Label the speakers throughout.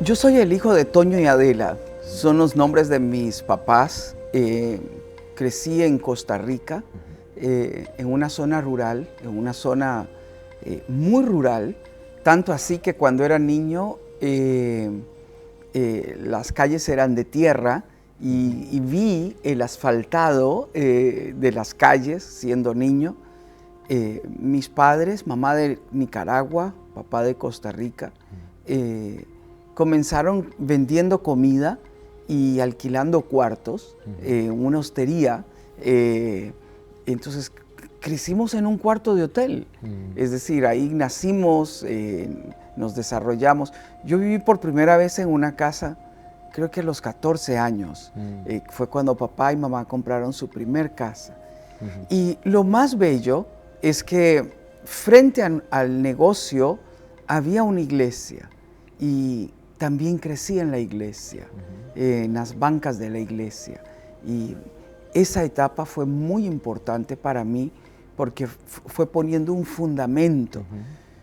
Speaker 1: Yo soy el hijo de Toño y Adela, son los nombres de mis papás. Crecí en Costa Rica, en una zona rural, en una zona muy rural, tanto así que cuando era niño las calles eran de tierra y vi el asfaltado de las calles siendo niño. Mis padres, mamá de Nicaragua, papá de Costa Rica, comenzaron vendiendo comida y alquilando cuartos, una hostería. Entonces crecimos en un cuarto de hotel, es decir, ahí nacimos, nos desarrollamos. Yo viví por primera vez en una casa, creo que a los 14 años, fue cuando papá y mamá compraron su primer casa. Y lo más bello es que frente al negocio había una iglesia y también crecí en la iglesia, en las bancas de la iglesia. Y esa etapa fue muy importante para mí porque fue poniendo un fundamento.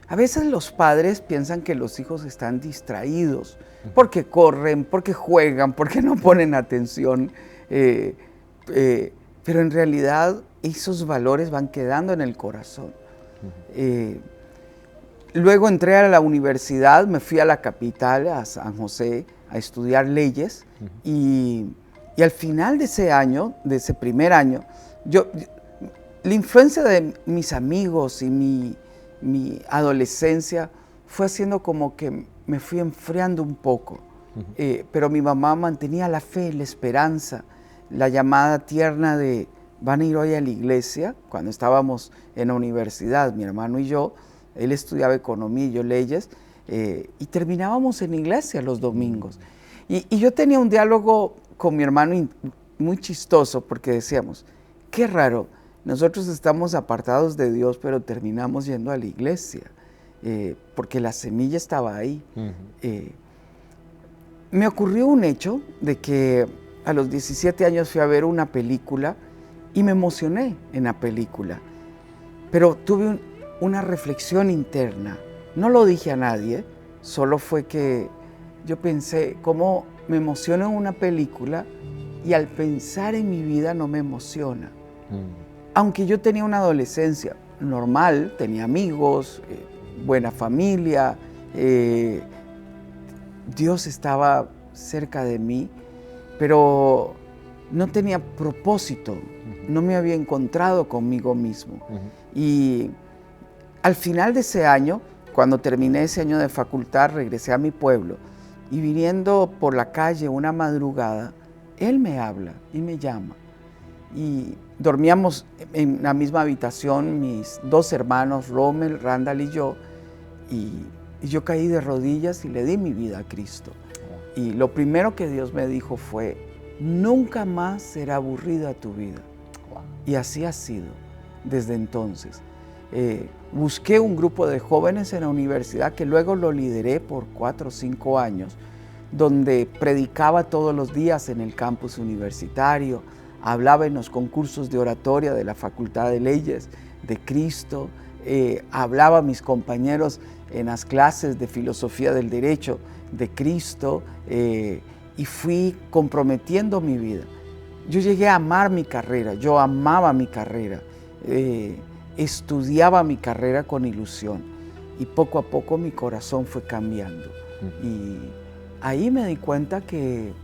Speaker 1: A veces los padres piensan que los hijos están distraídos porque corren, porque juegan, porque no ponen atención, pero en realidad esos valores van quedando en el corazón. Luego entré a la universidad, me fui a la capital, a San José, a estudiar leyes y al final de ese año, de ese primer año, la influencia de mis amigos y mi adolescencia fue haciendo como que me fui enfriando un poco, pero mi mamá mantenía la fe, la esperanza, la llamada tierna de van a ir hoy a la iglesia. Cuando estábamos en la universidad, mi hermano y yo, él estudiaba economía y yo leyes, y terminábamos en la iglesia los domingos. Y yo tenía un diálogo con mi hermano muy chistoso porque decíamos, qué raro, nosotros estamos apartados de Dios, pero terminamos yendo a la iglesia, porque la semilla estaba ahí. Me ocurrió un hecho de que a los 17 años fui a ver una película y me emocioné en la película, pero tuve una reflexión interna. No lo dije a nadie, solo fue que yo pensé cómo me emociono en una película y al pensar en mi vida no me emociona. Aunque yo tenía una adolescencia normal, tenía amigos, buena familia, Dios estaba cerca de mí, pero no tenía propósito, no me había encontrado conmigo mismo. Y al final de ese año, cuando terminé ese año de facultad, regresé a mi pueblo y viniendo por la calle una madrugada, Él me habla y me llama. Y dormíamos en la misma habitación mis dos hermanos, Rommel, Randall y yo, y yo caí de rodillas y le di mi vida a Cristo. Y lo primero que Dios me dijo fue, nunca más será aburrida tu vida. Y así ha sido desde entonces. Busqué un grupo de jóvenes en la universidad que luego lo lideré por 4 o 5 años, donde predicaba todos los días en el campus universitario, hablaba en los concursos de oratoria de la Facultad de Leyes de Cristo, hablaba a mis compañeros en las clases de filosofía del derecho de Cristo, y fui comprometiendo mi vida. Yo llegué a amar mi carrera, yo amaba mi carrera, estudiaba mi carrera con ilusión y poco a poco mi corazón fue cambiando. Y ahí me di cuenta que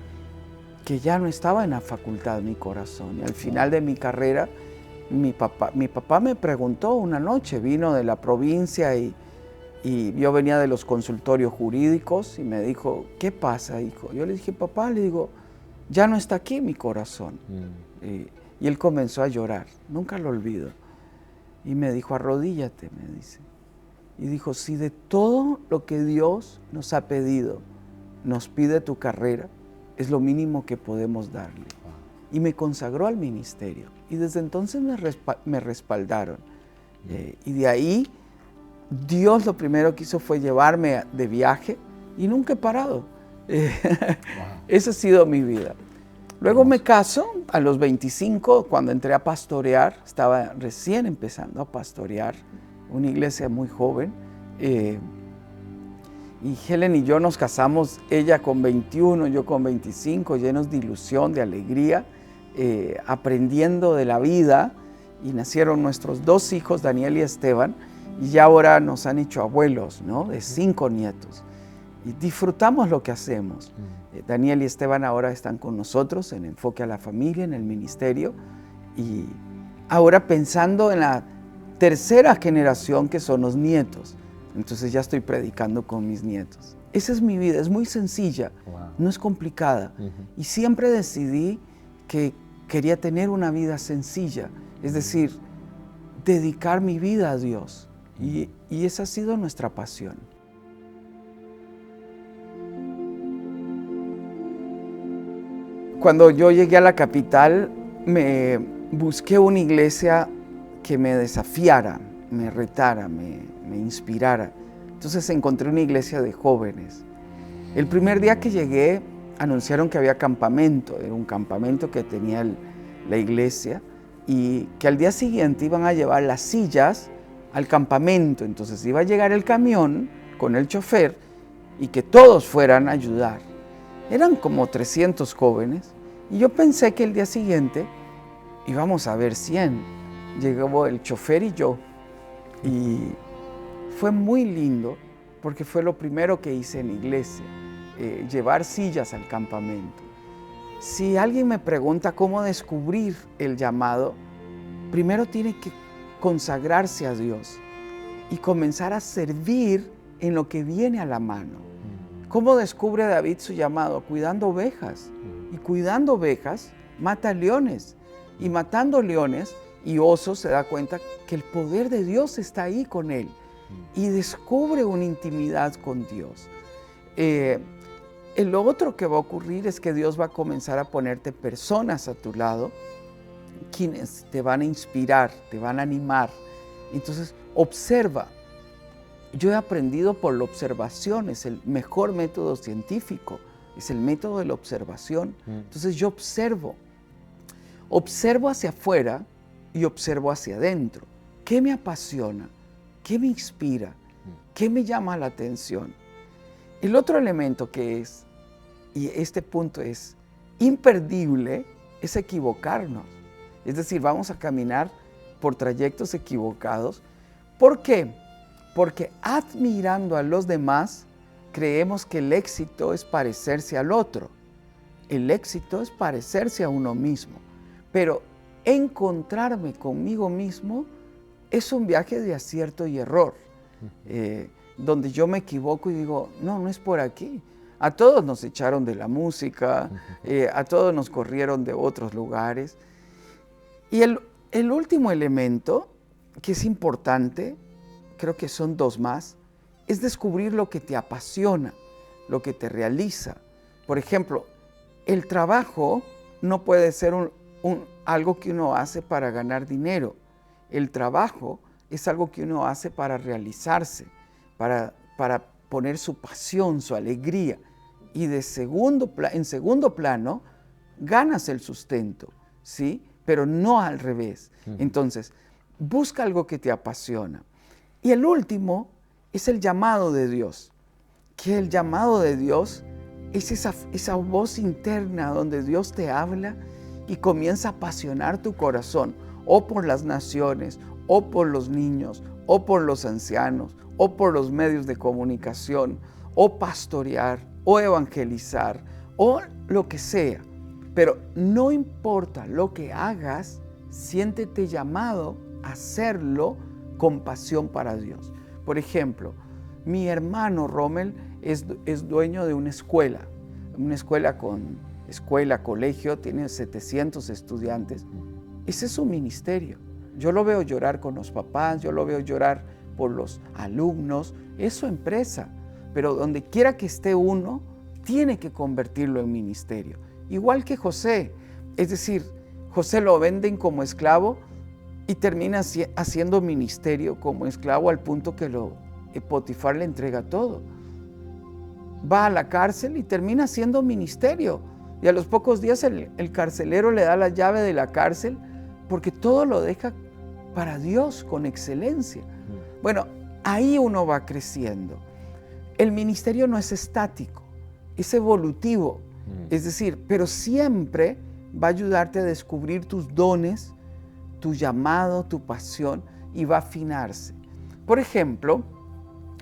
Speaker 1: ya no estaba en la facultad mi corazón. Y al final de mi carrera, mi papá me preguntó una noche, vino de la provincia y yo venía de los consultorios jurídicos y me dijo, ¿qué pasa, hijo? Yo le dije, papá, le digo, ya no está aquí mi corazón. Y él comenzó a llorar, nunca lo olvido. Y me dijo, arrodíllate, me dice. Y dijo, si de todo lo que Dios nos ha pedido, nos pide tu carrera, es lo mínimo que podemos darle. y me consagró al ministerio. Y desde entonces me respaldaron. Y de ahí, Dios lo primero que hizo fue llevarme de viaje y nunca he parado. Esa ha sido mi vida. Luego me caso a los 25, cuando entré a pastorear, estaba recién empezando a pastorear, una iglesia muy joven. Y Helen y yo nos casamos, ella con 21, yo con 25, llenos de ilusión, de alegría, aprendiendo de la vida. Y nacieron nuestros 2 hijos, Daniel y Esteban, y ya ahora nos han hecho abuelos, ¿no? De 5 nietos. Y disfrutamos lo que hacemos. Daniel y Esteban ahora están con nosotros en Enfoque a la Familia, en el ministerio. Y ahora pensando en la tercera generación, que son los nietos. Entonces ya estoy predicando con mis nietos. Esa es mi vida, es muy sencilla, no es complicada. Y siempre decidí que quería tener una vida sencilla, es decir, dedicar mi vida a Dios. Y esa ha sido nuestra pasión. Cuando yo llegué a la capital, me busqué una iglesia que me desafiara, me retara, me inspirara. Entonces encontré una iglesia de jóvenes. El primer día que llegué, anunciaron que había campamento. Era un campamento que tenía la iglesia y que al día siguiente iban a llevar las sillas al campamento. Entonces iba a llegar el camión con el chofer y que todos fueran a ayudar. Eran como 300 jóvenes y yo pensé que el día siguiente íbamos a ver 100. Llegó el chofer y yo. Y fue muy lindo porque fue lo primero que hice en iglesia, llevar sillas al campamento. Si alguien me pregunta cómo descubrir el llamado, primero tiene que consagrarse a Dios y comenzar a servir en lo que viene a la mano. ¿Cómo descubre David su llamado? Cuidando ovejas. Y cuidando ovejas, mata leones. Y matando leones y osos se da cuenta que el poder de Dios está ahí con él. Y descubre una intimidad con Dios. Lo otro que va a ocurrir es que Dios va a comenzar a ponerte personas a tu lado, quienes te van a inspirar, te van a animar. Entonces, observa. Yo he aprendido por la observación, es el mejor método científico, es el método de la observación. Entonces yo observo hacia afuera y observo hacia adentro. ¿Qué me apasiona? ¿Qué me inspira? ¿Qué me llama la atención? El otro elemento que es, y este punto es imperdible, es equivocarnos. Es decir, vamos a caminar por trayectos equivocados. ¿Por qué? Porque admirando a los demás, creemos que el éxito es parecerse al otro. El éxito es parecerse a uno mismo. Pero encontrarme conmigo mismo es un viaje de acierto y error, donde yo me equivoco y digo, no es por aquí. A todos nos echaron de la música, a todos nos corrieron de otros lugares. Y el último elemento, que es importante, creo que son 2 más, es descubrir lo que te apasiona, lo que te realiza. Por ejemplo, el trabajo no puede ser algo que uno hace para ganar dinero. El trabajo es algo que uno hace para realizarse, para poner su pasión, su alegría. Y en segundo plano, ganas el sustento, ¿sí? Pero no al revés. Entonces, busca algo que te apasiona. Y el último es el llamado de Dios, que el llamado de Dios es esa voz interna donde Dios te habla y comienza a apasionar tu corazón, o por las naciones, o por los niños, o por los ancianos, o por los medios de comunicación, o pastorear, o evangelizar, o lo que sea. Pero no importa lo que hagas, siéntete llamado a hacerlo con pasión para Dios. Por ejemplo, mi hermano Rommel es dueño de una escuela colegio, tiene 700 estudiantes. Ese es su ministerio. Yo lo veo llorar con los papás, yo lo veo llorar por los alumnos, es su empresa. Pero donde quiera que esté uno, tiene que convertirlo en ministerio. Igual que José, Es decir, José lo venden como esclavo y termina haciendo ministerio como esclavo al punto que Potifar le entrega todo. Va a la cárcel y termina haciendo ministerio. Y a los pocos días el carcelero le da la llave de la cárcel porque todo lo deja para Dios con excelencia. Bueno, ahí uno va creciendo. El ministerio no es estático, es evolutivo. Es decir, pero siempre va a ayudarte a descubrir tus dones, tu llamado, tu pasión, y va a afinarse. Por ejemplo,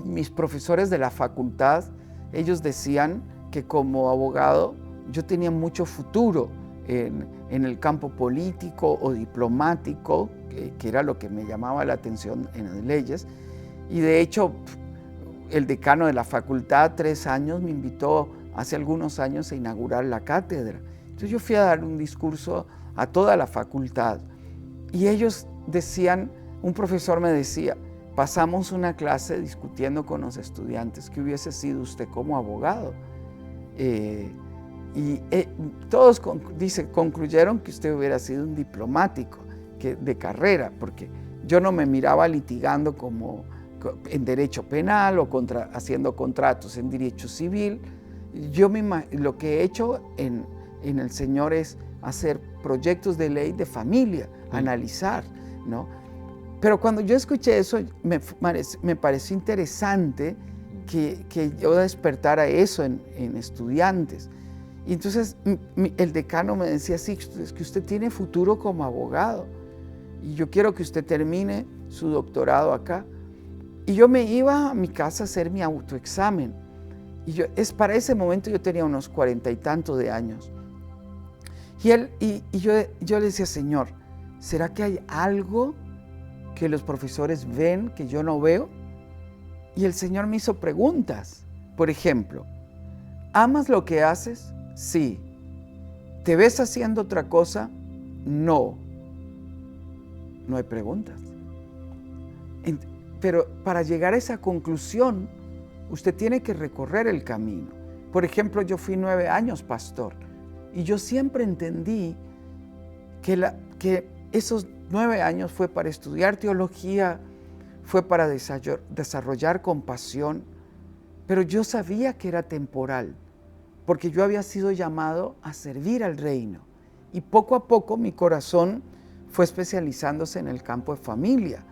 Speaker 1: mis profesores de la facultad, ellos decían que como abogado yo tenía mucho futuro en el campo político o diplomático, que era lo que me llamaba la atención en las leyes. Y de hecho, el decano de la facultad, 3 años, me invitó hace algunos años a inaugurar la cátedra. Entonces yo fui a dar un discurso a toda la facultad y ellos decían, un profesor me decía, pasamos una clase discutiendo con los estudiantes que hubiese sido usted como abogado. Todos concluyeron que usted hubiera sido un diplomático de carrera, porque yo no me miraba litigando en derecho penal o haciendo contratos en derecho civil. Lo que he hecho en el Señor es hacer proyectos de ley de familia, analizar, ¿no? Pero cuando yo escuché eso, me pareció interesante que yo despertara eso en estudiantes. Y entonces el decano me decía, sí, es que usted tiene futuro como abogado y yo quiero que usted termine su doctorado acá. Y yo me iba a mi casa a hacer mi autoexamen. Para ese momento yo tenía unos 40 y tantos de años. Y yo le decía, Señor, ¿será que hay algo que los profesores ven que yo no veo? Y el Señor me hizo preguntas. Por ejemplo, ¿amas lo que haces? Sí. ¿Te ves haciendo otra cosa? No. No hay preguntas. Pero para llegar a esa conclusión, usted tiene que recorrer el camino. Por ejemplo, yo fui 9 años pastor y yo siempre entendí que esos 9 años fue para estudiar teología, fue para desarrollar compasión, pero yo sabía que era temporal, porque yo había sido llamado a servir al reino. Y poco a poco mi corazón fue especializándose en el campo de familia.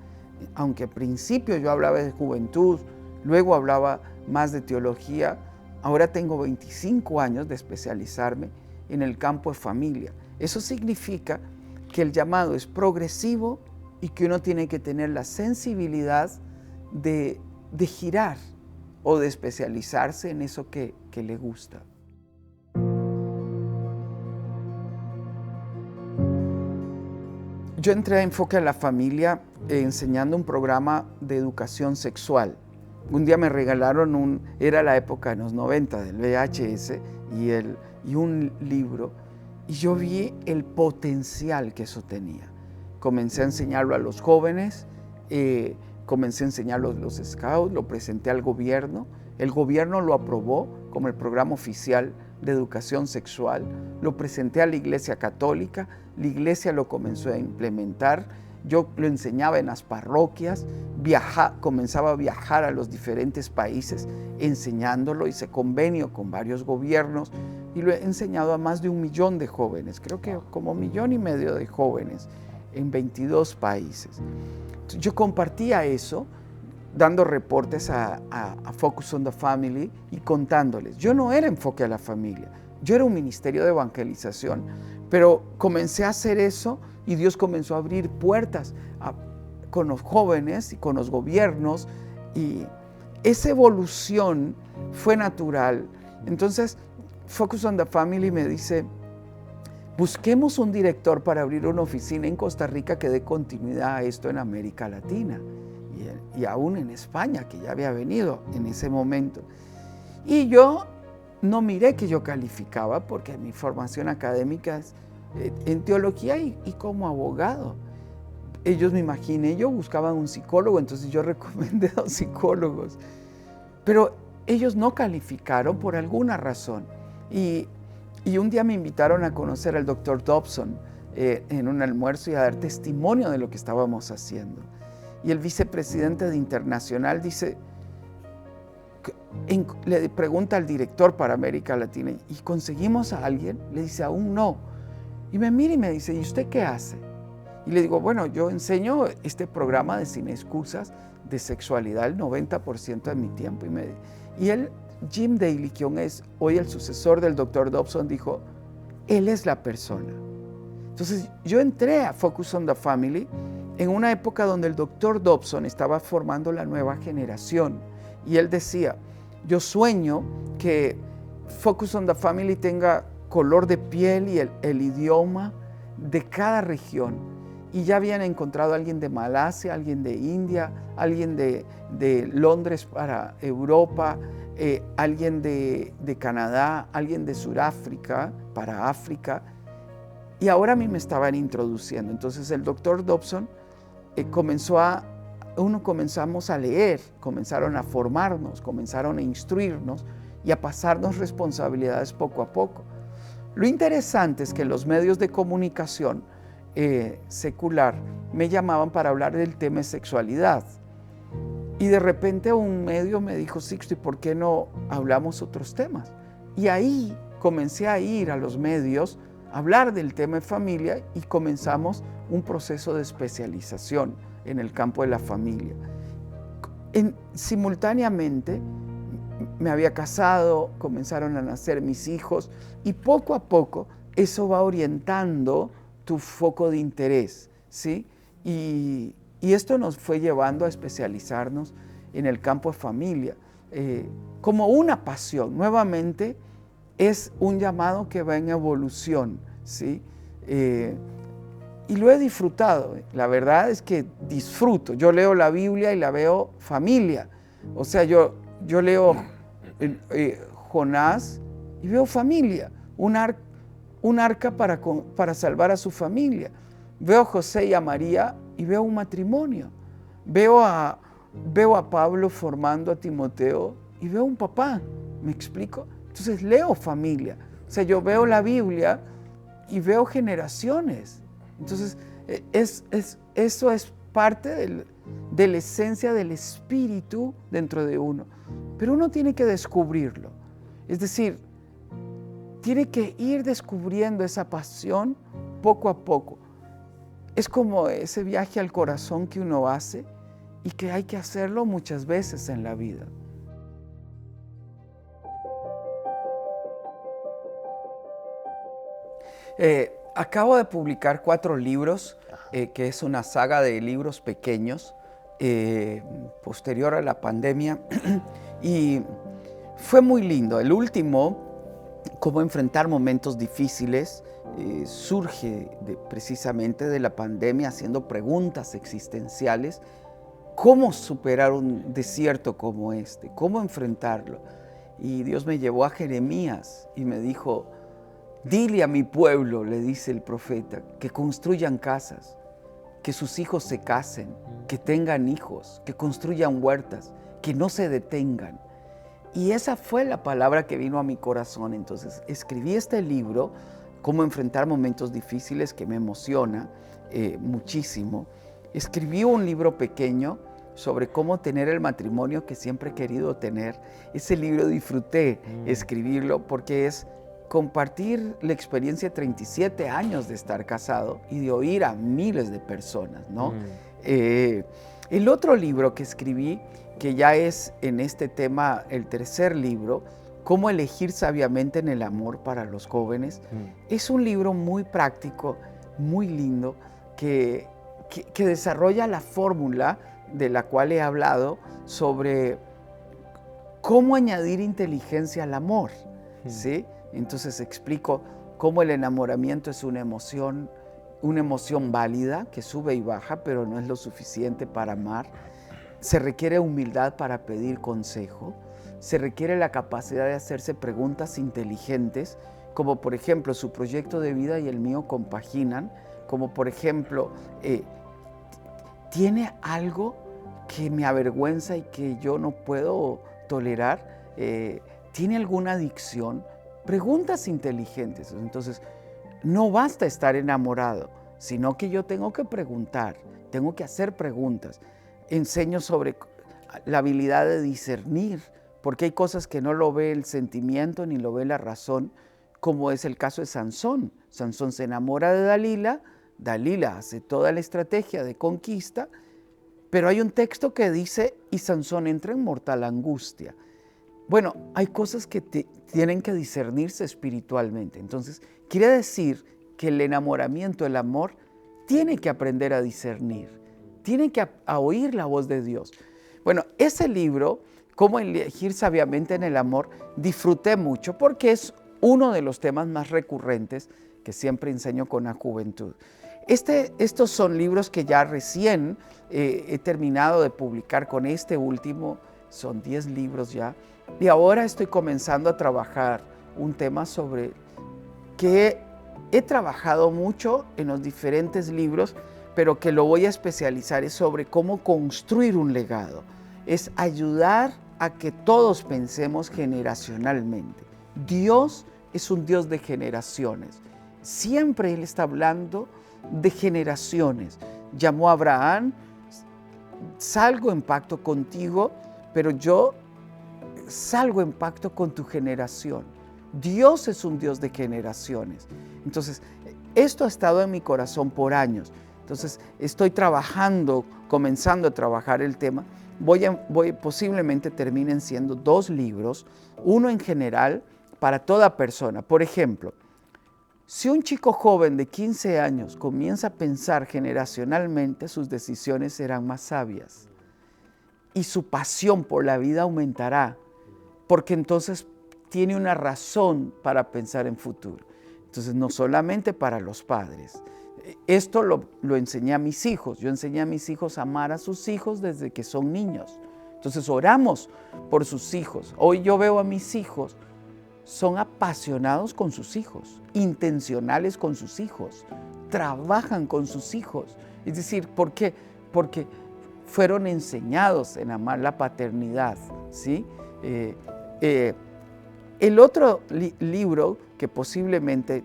Speaker 1: Aunque al principio yo hablaba de juventud, luego hablaba más de teología, ahora tengo 25 años de especializarme en el campo de familia. Eso significa que el llamado es progresivo y que uno tiene que tener la sensibilidad de girar o de especializarse en eso que le gusta. Yo entré a Enfoque a la Familia enseñando un programa de educación sexual. Un día me regalaron era la época de los 90 del VHS y un libro, y yo vi el potencial que eso tenía. Comencé a enseñarlo a los jóvenes, comencé a enseñarlo a los scouts, lo presenté al gobierno, el gobierno lo aprobó como el programa oficial de educación sexual, lo presenté a la Iglesia Católica, la Iglesia lo comenzó a implementar, yo lo enseñaba en las parroquias, comenzaba a viajar a los diferentes países enseñándolo, hice convenio con varios gobiernos y lo he enseñado a más de 1 millón de jóvenes, creo que como 1,5 millones de jóvenes en 22 países. Yo compartía eso, dando reportes a Focus on the Family y contándoles. Yo no era Enfoque a la Familia, yo era un ministerio de evangelización, pero comencé a hacer eso y Dios comenzó a abrir puertas con los jóvenes y con los gobiernos, y esa evolución fue natural. Entonces, Focus on the Family me dice, busquemos un director para abrir una oficina en Costa Rica que dé continuidad a esto en América Latina y aún en España, que ya había venido en ese momento. Y yo no miré que yo calificaba, porque mi formación académica es en teología y como abogado. Ellos, me imaginé, yo buscaban un psicólogo, entonces yo recomendé 2 psicólogos. Pero ellos no calificaron por alguna razón. Y Y un día me invitaron a conocer al doctor Dobson en un almuerzo y a dar testimonio de lo que estábamos haciendo. Y el vicepresidente de Internacional dice, le pregunta al director para América Latina, ¿y conseguimos a alguien? Le dice, aún no. Y me mira y me dice, ¿y usted qué hace? Y le digo, bueno, yo enseño este programa de Sin Excusas de sexualidad el 90% de mi tiempo. Y él, Jim Daly, quien es hoy el sucesor del Dr. Dobson, dijo, él es la persona. Entonces yo entré a Focus on the Family en una época donde el Dr. Dobson estaba formando la nueva generación. Y él decía, yo sueño que Focus on the Family tenga color de piel y el idioma de cada región. Y ya habían encontrado a alguien de Malasia, alguien de India, alguien de Londres para Europa, alguien de Canadá, alguien de Sudáfrica para África. Y ahora a mí me estaban introduciendo. Entonces el doctor Dobson comenzamos a leer, comenzaron a formarnos, comenzaron a instruirnos y a pasarnos responsabilidades poco a poco. Lo interesante es que los medios de comunicación secular me llamaban para hablar del tema de sexualidad. Y de repente un medio me dijo, Sixto, ¿y por qué no hablamos otros temas? Y ahí comencé a ir a los medios a hablar del tema de familia y comenzamos un proceso de especialización en el campo de la familia. Simultáneamente me había casado, comenzaron a nacer mis hijos y poco a poco eso va orientando tu foco de interés, ¿sí? Y esto nos fue llevando a especializarnos en el campo de familia como una pasión. Nuevamente es un llamado que va en evolución, ¿sí? Y lo he disfrutado. La verdad es que disfruto. Yo leo la Biblia y la veo familia. O sea, yo leo Jonás y veo familia. Un arca para salvar a su familia. Veo a José y a María y veo un matrimonio. Veo a Pablo formando a Timoteo y veo un papá. ¿Me explico? Entonces leo familia. O sea, yo veo la Biblia y veo generaciones. Entonces, eso es parte de la esencia del espíritu dentro de uno. Pero uno tiene que descubrirlo. Es decir, tiene que ir descubriendo esa pasión poco a poco. Es como ese viaje al corazón que uno hace y que hay que hacerlo muchas veces en la vida. Acabo de publicar 4 libros, que es una saga de libros pequeños, posterior a la pandemia, y fue muy lindo. El último, Cómo enfrentar momentos difíciles, surge precisamente de la pandemia, haciendo preguntas existenciales. ¿Cómo superar un desierto como este? ¿Cómo enfrentarlo? Y Dios me llevó a Jeremías y me dijo, dile a mi pueblo, le dice el profeta, que construyan casas, que sus hijos se casen, que tengan hijos, que construyan huertas, que no se detengan. Y esa fue la palabra que vino a mi corazón. Entonces escribí este libro, Cómo enfrentar momentos difíciles, que me emociona muchísimo. Escribí un libro pequeño sobre cómo tener el matrimonio que siempre he querido tener. Ese libro disfruté escribirlo porque es compartir la experiencia de 37 años de estar casado y de oír a miles de personas, ¿no? El otro libro que escribí, que ya es en este tema el tercer libro, Cómo elegir sabiamente en el amor para los jóvenes, es un libro muy práctico, muy lindo, que desarrolla la fórmula de la cual he hablado sobre cómo añadir inteligencia al amor, ¿sí? Entonces explico cómo el enamoramiento es una emoción válida que sube y baja, pero no es lo suficiente para amar. Se requiere humildad para pedir consejo, se requiere la capacidad de hacerse preguntas inteligentes, como por ejemplo, ¿su proyecto de vida y el mío compaginan? Como por ejemplo, ¿tiene algo que me avergüenza y que yo no puedo tolerar? ¿Tiene alguna adicción? preguntas inteligentes. Entonces, no basta estar enamorado, sino que yo tengo que preguntar, tengo que hacer preguntas. Enseño sobre la habilidad de discernir, porque hay cosas que no lo ve el sentimiento ni lo ve la razón, como es el caso de Sansón. Sansón se enamora de Dalila, Dalila hace toda la estrategia de conquista, pero hay un texto que dice, y Sansón entra en mortal angustia. Bueno, hay cosas que tienen que discernirse espiritualmente. Entonces, quiere decir que el enamoramiento, el amor, tiene que aprender a discernir, tiene que a oír la voz de Dios. Bueno, ese libro, Cómo elegir sabiamente en el amor, disfruté mucho porque es uno de los temas más recurrentes que siempre enseño con la juventud. Estos son libros que ya recién he terminado de publicar con este último, son 10 libros ya, y ahora estoy comenzando a trabajar un tema sobre que he trabajado mucho en los diferentes libros, pero que lo voy a especializar, es sobre cómo construir un legado. Es ayudar a que todos pensemos generacionalmente. Dios es un Dios de generaciones. Siempre Él está hablando de generaciones. Llamó a Abraham, salgo en pacto contigo, pero yo salgo en pacto con tu generación. Dios es un Dios de generaciones. Entonces, esto ha estado en mi corazón por años. Entonces, estoy trabajando, comenzando a trabajar el tema. Posiblemente terminen siendo 2 libros, uno en general para toda persona. Por ejemplo, si un chico joven de 15 años comienza a pensar generacionalmente, sus decisiones serán más sabias y su pasión por la vida aumentará, porque entonces tiene una razón para pensar en futuro. Entonces, no solamente para los padres. Esto lo enseñé a mis hijos. Yo enseñé a mis hijos a amar a sus hijos desde que son niños. Entonces, oramos por sus hijos. Hoy yo veo a mis hijos, son apasionados con sus hijos, intencionales con sus hijos, trabajan con sus hijos. Es decir, ¿por qué? Porque fueron enseñados en amar la paternidad, ¿sí? El otro libro que posiblemente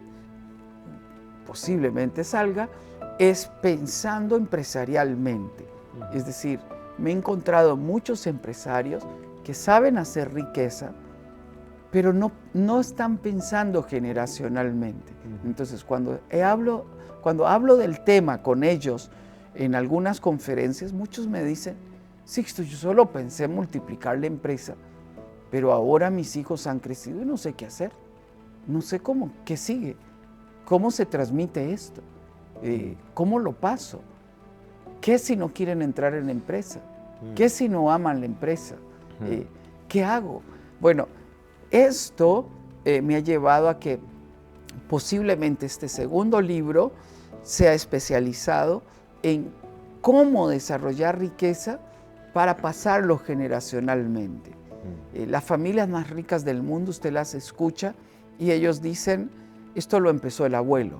Speaker 1: salga es Pensando empresarialmente. Es decir, me he encontrado muchos empresarios que saben hacer riqueza, pero no están pensando generacionalmente. Entonces, cuando hablo del tema con ellos en algunas conferencias, muchos me dicen, Sixto, yo solo pensé en multiplicar la empresa, pero ahora mis hijos han crecido y no sé qué hacer. No sé qué sigue. ¿Cómo se transmite esto? ¿Cómo lo paso? ¿Qué si no quieren entrar en la empresa? ¿Qué si no aman la empresa? ¿Qué hago? Bueno, esto me ha llevado a que posiblemente este segundo libro sea especializado en cómo desarrollar riqueza para pasarlo generacionalmente. Las familias más ricas del mundo, usted las escucha y ellos dicen, esto lo empezó el abuelo.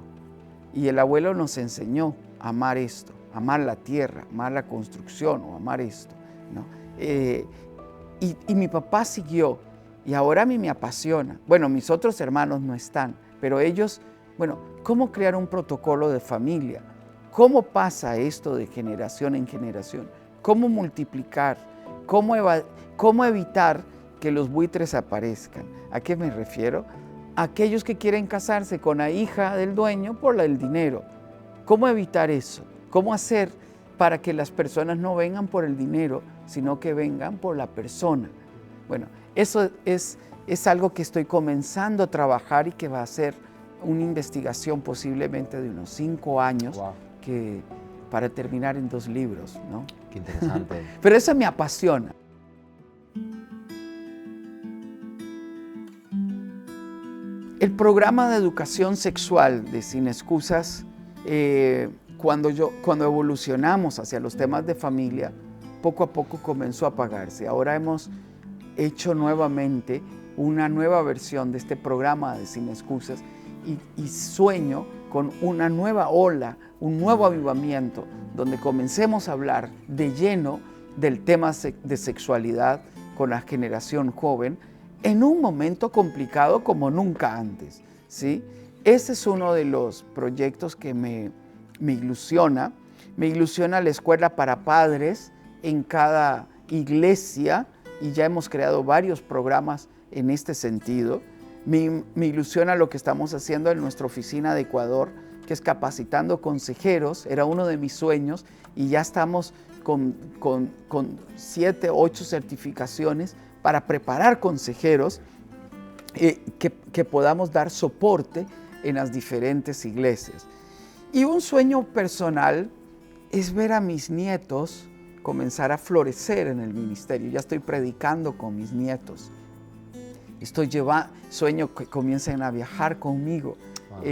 Speaker 1: Y el abuelo nos enseñó a amar esto, amar la tierra, amar la construcción o amar esto, ¿no? Y mi papá siguió y ahora a mí me apasiona. Bueno, mis otros hermanos no están, pero ellos, bueno, ¿cómo crear un protocolo de familia? ¿Cómo pasa esto de generación en generación? ¿Cómo multiplicar? ¿Cómo evitar que los buitres aparezcan? ¿A qué me refiero? Aquellos que quieren casarse con la hija del dueño por el dinero. ¿Cómo evitar eso? ¿Cómo hacer para que las personas no vengan por el dinero, sino que vengan por la persona? Bueno, eso es algo que estoy comenzando a trabajar y que va a ser una investigación posiblemente de unos 5 años, wow, para terminar en 2 libros, ¿no?
Speaker 2: Qué interesante.
Speaker 1: Pero eso me apasiona. El programa de educación sexual de Sin Excusas, cuando evolucionamos hacia los temas de familia, poco a poco comenzó a apagarse. Ahora hemos hecho nuevamente una nueva versión de este programa de Sin Excusas y sueño con una nueva ola, un nuevo avivamiento, donde comencemos a hablar de lleno del tema de sexualidad con la generación joven en un momento complicado como nunca antes, ¿sí? Ese es uno de los proyectos que me ilusiona. Me ilusiona la escuela para padres en cada iglesia y ya hemos creado varios programas en este sentido. Me ilusiona lo que estamos haciendo en nuestra oficina de Ecuador, que es capacitando consejeros. Era uno de mis sueños y ya estamos con 7, 8 certificaciones para preparar consejeros que podamos dar soporte en las diferentes iglesias. Y un sueño personal es ver a mis nietos comenzar a florecer en el ministerio. Ya estoy predicando con mis nietos. Sueño que comiencen a viajar conmigo. Wow.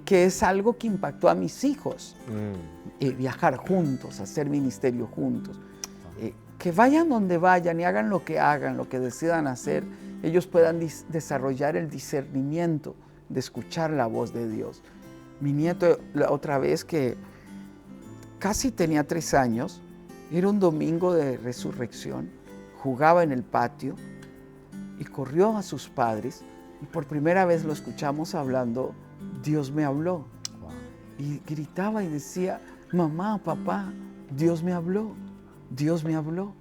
Speaker 1: Que es algo que impactó a mis hijos. Viajar juntos, hacer ministerio juntos. Que vayan donde vayan y hagan lo que decidan hacer, ellos puedan desarrollar el discernimiento de escuchar la voz de Dios. Mi nieto, la otra vez que casi tenía 3 años, era un domingo de resurrección, jugaba en el patio y corrió a sus padres y por primera vez lo escuchamos hablando, Dios me habló. Wow. Y gritaba y decía, mamá, papá, Dios me habló, Dios me habló.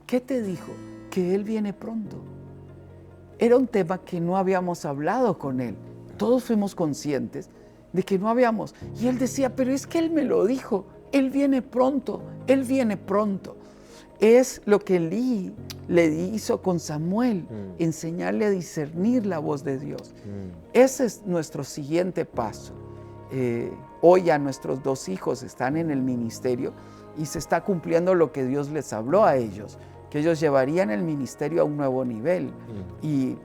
Speaker 1: ¿Qué te dijo? Que Él viene pronto. Era un tema que no habíamos hablado con Él. Todos fuimos conscientes de que no habíamos. Y Él decía, pero es que Él me lo dijo. Él viene pronto, Él viene pronto. Es lo que Elí le hizo con Samuel, enseñarle a discernir la voz de Dios. Ese es nuestro siguiente paso. Hoy ya nuestros 2 hijos están en el ministerio y se está cumpliendo lo que Dios les habló a ellos, que ellos llevarían el ministerio a un nuevo nivel. Y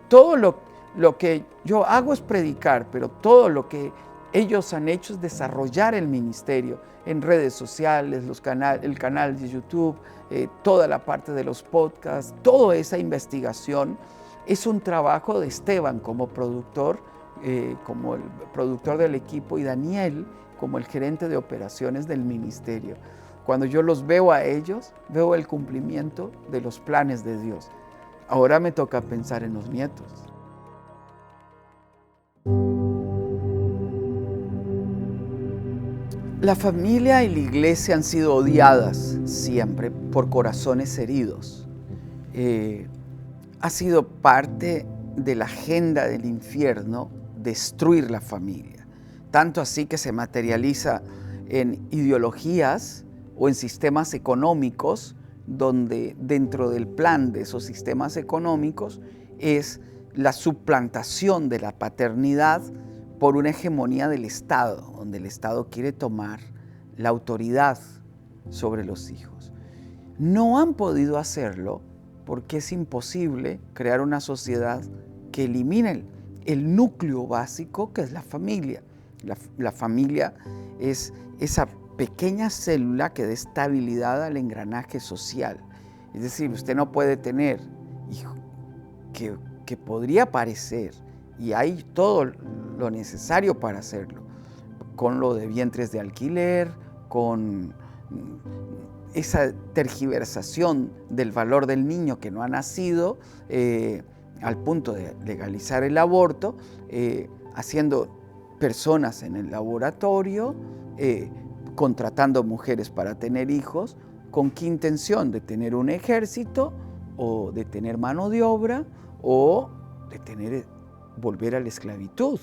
Speaker 1: todo lo que yo hago es predicar, pero todo lo que ellos han hecho es desarrollar el ministerio en redes sociales, el canal de YouTube, toda la parte de los podcasts, toda esa investigación es un trabajo de Esteban como productor, como el productor del equipo, y Daniel como el gerente de operaciones del ministerio. Cuando yo los veo a ellos, veo el cumplimiento de los planes de Dios. Ahora me toca pensar en los nietos. La familia y la iglesia han sido odiadas siempre por corazones heridos. Ha sido parte de la agenda del infierno destruir la familia. Tanto así que se materializa en ideologías o en sistemas económicos donde dentro del plan de esos sistemas económicos es la suplantación de la paternidad por una hegemonía del Estado, donde el Estado quiere tomar la autoridad sobre los hijos. No han podido hacerlo porque es imposible crear una sociedad que elimine el núcleo básico que es la familia. La familia es esa pequeña célula que da estabilidad al engranaje social. Es decir, usted no puede tener hijos que podría parecer, y hay todo lo necesario para hacerlo, con lo de vientres de alquiler, con esa tergiversación del valor del niño que no ha nacido, al punto de legalizar el aborto, haciendo personas en el laboratorio, contratando mujeres para tener hijos, ¿con qué intención? De tener un ejército, o de tener mano de obra, o de volver a la esclavitud.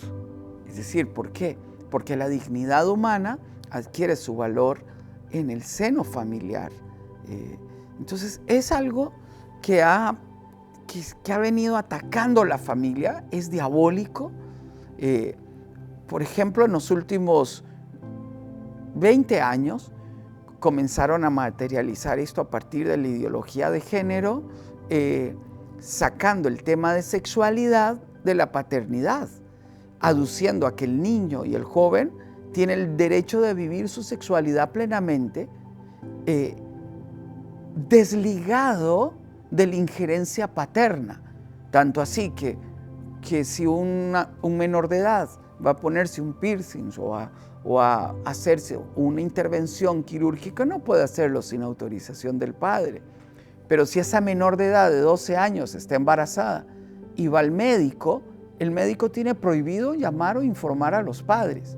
Speaker 1: Es decir, ¿por qué? Porque la dignidad humana adquiere su valor en el seno familiar. Entonces, es algo que ha venido atacando la familia, es diabólico. Por ejemplo, en los últimos 20 años comenzaron a materializar esto a partir de la ideología de género, sacando el tema de sexualidad de la paternidad, aduciendo a que el niño y el joven tienen el derecho de vivir su sexualidad plenamente, desligado de la injerencia paterna. Tanto así que si un menor de edad va a ponerse un piercing o a hacerse una intervención quirúrgica, no puede hacerlo sin autorización del padre. Pero si esa menor de edad de 12 años está embarazada y va al médico, el médico tiene prohibido llamar o informar a los padres.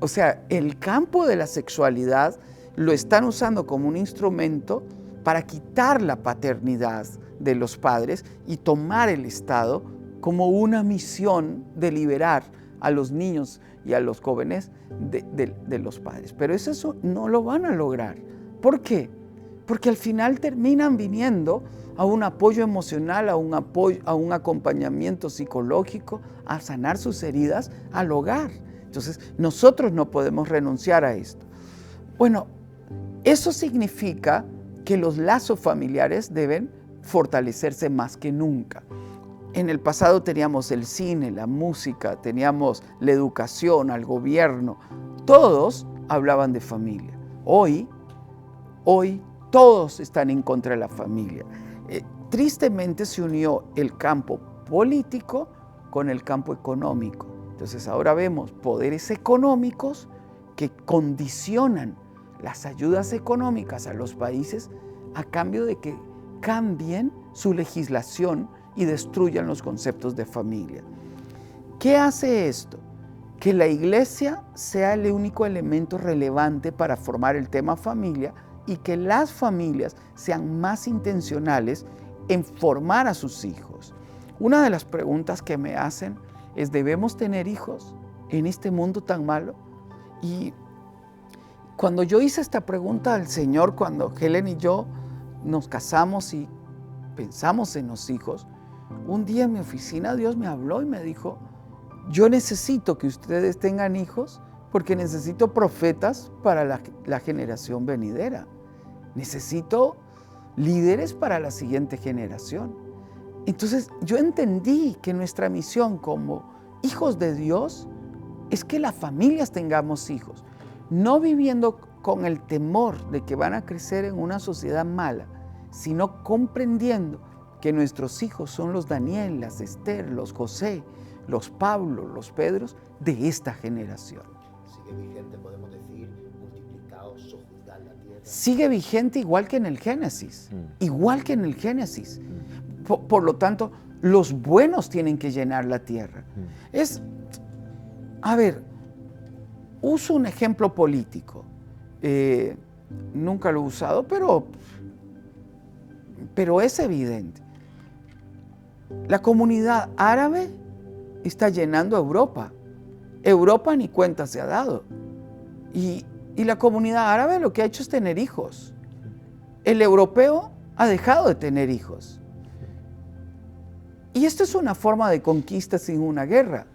Speaker 1: O sea, el campo de la sexualidad lo están usando como un instrumento para quitar la paternidad de los padres y tomar el Estado como una misión de liberar a los niños y a los jóvenes de los padres. Pero eso no lo van a lograr. ¿Por qué? Porque al final terminan viniendo a un apoyo emocional, a un acompañamiento psicológico, a sanar sus heridas al hogar. Entonces, nosotros no podemos renunciar a esto. Bueno, eso significa que los lazos familiares deben fortalecerse más que nunca. En el pasado teníamos el cine, la música, teníamos la educación, al gobierno. Todos hablaban de familia. Hoy todos están en contra de la familia. Tristemente se unió el campo político con el campo económico. Entonces ahora vemos poderes económicos que condicionan las ayudas económicas a los países a cambio de que cambien su legislación y destruyan los conceptos de familia. ¿Qué hace esto? Que la iglesia sea el único elemento relevante para formar el tema familia y que las familias sean más intencionales en formar a sus hijos. Una de las preguntas que me hacen es, ¿debemos tener hijos en este mundo tan malo? Y cuando yo hice esta pregunta al Señor, cuando Helen y yo nos casamos y pensamos en los hijos, un día en mi oficina Dios me habló y me dijo, yo necesito que ustedes tengan hijos porque necesito profetas para la generación venidera. Necesito líderes para la siguiente generación. Entonces yo entendí que nuestra misión como hijos de Dios es que las familias tengamos hijos, no viviendo con el temor de que van a crecer en una sociedad mala, sino comprendiendo que nuestros hijos son los Daniel, las Esther, los José, los Pablo, los Pedros de esta generación.
Speaker 2: Sigue vigente, podemos decir, multiplicaos, sojuzgad la tierra.
Speaker 1: Sigue vigente igual que en el Génesis, igual que en el Génesis. Por lo tanto, los buenos tienen que llenar la tierra. Uso un ejemplo político. Nunca lo he usado, pero es evidente. La comunidad árabe está llenando a Europa. Europa ni cuenta se ha dado. Y la comunidad árabe lo que ha hecho es tener hijos. El europeo ha dejado de tener hijos. Y esto es una forma de conquista sin una guerra.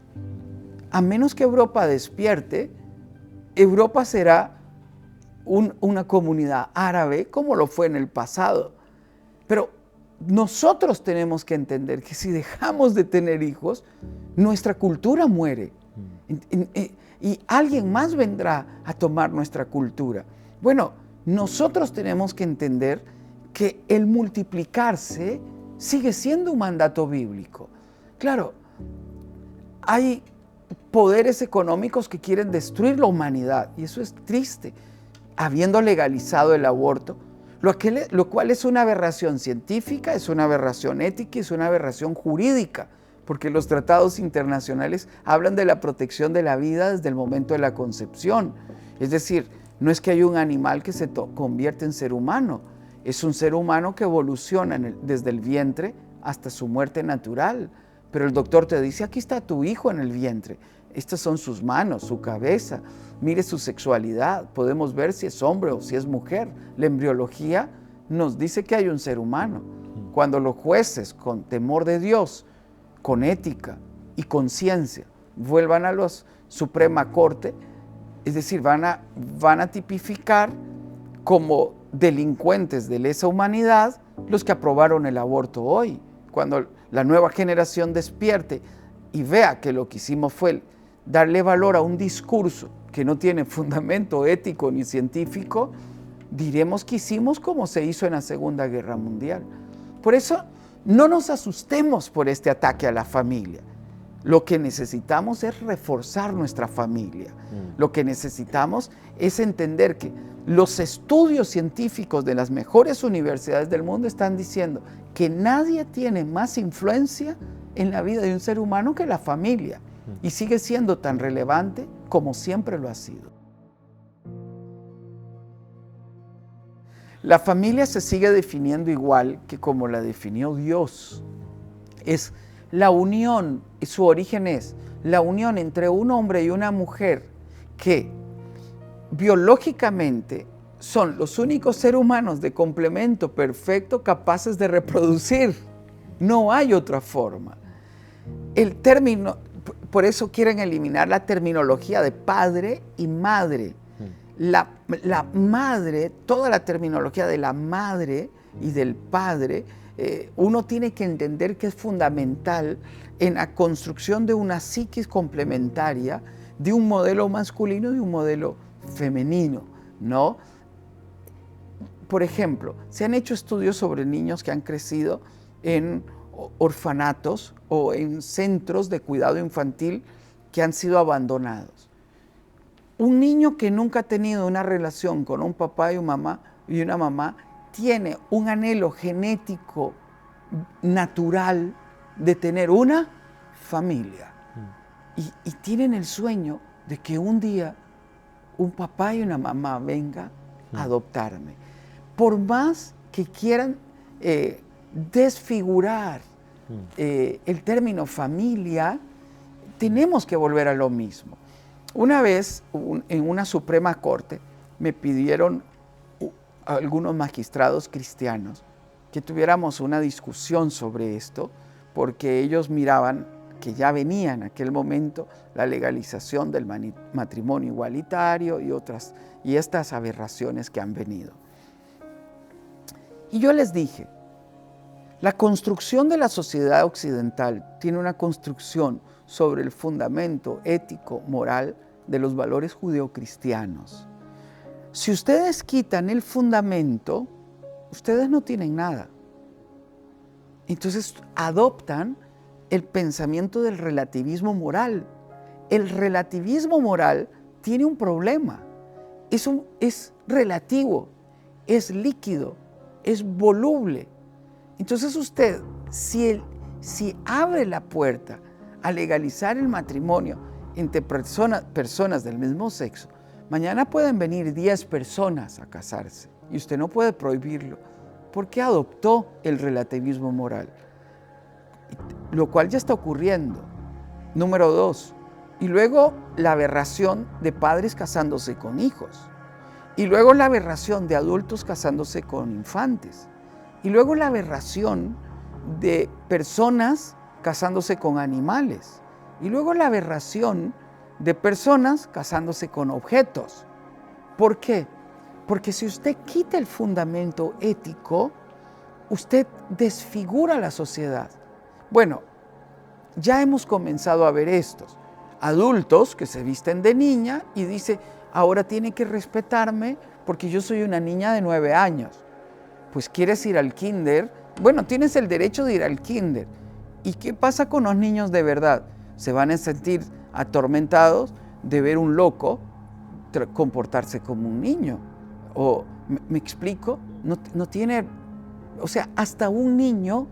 Speaker 1: A menos que Europa despierte, Europa será una comunidad árabe como lo fue en el pasado. Pero nosotros tenemos que entender que si dejamos de tener hijos, nuestra cultura muere. Y alguien más vendrá a tomar nuestra cultura. Bueno, nosotros tenemos que entender que el multiplicarse sigue siendo un mandato bíblico. Claro, hay poderes económicos que quieren destruir la humanidad y eso es triste, habiendo legalizado el aborto, lo cual es una aberración científica, es una aberración ética, es una aberración jurídica, porque los tratados internacionales hablan de la protección de la vida desde el momento de la concepción. Es decir, no es que haya un animal que se convierte en ser humano, es un ser humano que evoluciona desde el vientre hasta su muerte natural. Pero el doctor te dice, aquí está tu hijo en el vientre, estas son sus manos, su cabeza, mire su sexualidad, podemos ver si es hombre o si es mujer. La embriología nos dice que hay un ser humano. Cuando los jueces, con temor de Dios, con ética y conciencia, vuelvan a la Suprema Corte, es decir, van a tipificar como delincuentes de lesa humanidad los que aprobaron el aborto hoy. Cuando la nueva generación despierte y vea que lo que hicimos fue darle valor a un discurso que no tiene fundamento ético ni científico, diremos que hicimos como se hizo en la Segunda Guerra Mundial. Por eso, no nos asustemos por este ataque a la familia. Lo que necesitamos es reforzar nuestra familia. Lo que necesitamos es entender que los estudios científicos de las mejores universidades del mundo están diciendo que nadie tiene más influencia en la vida de un ser humano que la familia. Y sigue siendo tan relevante como siempre lo ha sido. La familia se sigue definiendo igual que como la definió Dios. Es la unión, y su origen es la unión entre un hombre y una mujer que biológicamente son los únicos seres humanos de complemento perfecto capaces de reproducir. No hay otra forma. El término, por eso quieren eliminar la terminología de padre y madre. La madre, toda la terminología de la madre y del padre, uno tiene que entender que es fundamental en la construcción de una psiquis complementaria de un modelo masculino y de un modelo femenino, ¿no? Por ejemplo, se han hecho estudios sobre niños que han crecido en orfanatos o en centros de cuidado infantil que han sido abandonados. Un niño que nunca ha tenido una relación con un papá y una mamá tiene un anhelo genético natural de tener una familia. Y tienen el sueño de que un día un papá y una mamá vengan a adoptarme. Por más que quieran desfigurar el término familia, tenemos que volver a lo mismo. Una vez, en una Suprema Corte, me pidieron algunos magistrados cristianos que tuviéramos una discusión sobre esto, porque ellos miraban que ya venía en aquel momento la legalización del matrimonio igualitario y estas aberraciones que han venido. Y yo les dije, la construcción de la sociedad occidental tiene una construcción sobre el fundamento ético, moral de los valores judeocristianos. Si ustedes quitan el fundamento, ustedes no tienen nada. Entonces adoptan el pensamiento del relativismo moral. El relativismo moral tiene un problema. Es relativo, es líquido, es voluble. Entonces usted, si abre la puerta a legalizar el matrimonio entre personas del mismo sexo, mañana pueden venir 10 personas a casarse y usted no puede prohibirlo porque adoptó el relativismo moral, lo cual ya está ocurriendo. Número 2, y luego la aberración de padres casándose con hijos, y luego la aberración de adultos casándose con infantes, y luego la aberración de personas casándose con animales, y luego la aberración de personas casándose con objetos. ¿Por qué? Porque si usted quita el fundamento ético, usted desfigura la sociedad. Bueno, ya hemos comenzado a ver estos adultos que se visten de niña y dice, ahora tiene que respetarme porque yo soy una niña de 9 años. Pues quieres ir al kinder, bueno, tienes el derecho de ir al kinder. ¿Y qué pasa con los niños de verdad? Se van a sentir atormentados de ver un loco comportarse como un niño. O, ¿me explico? No tiene, o sea, hasta un niño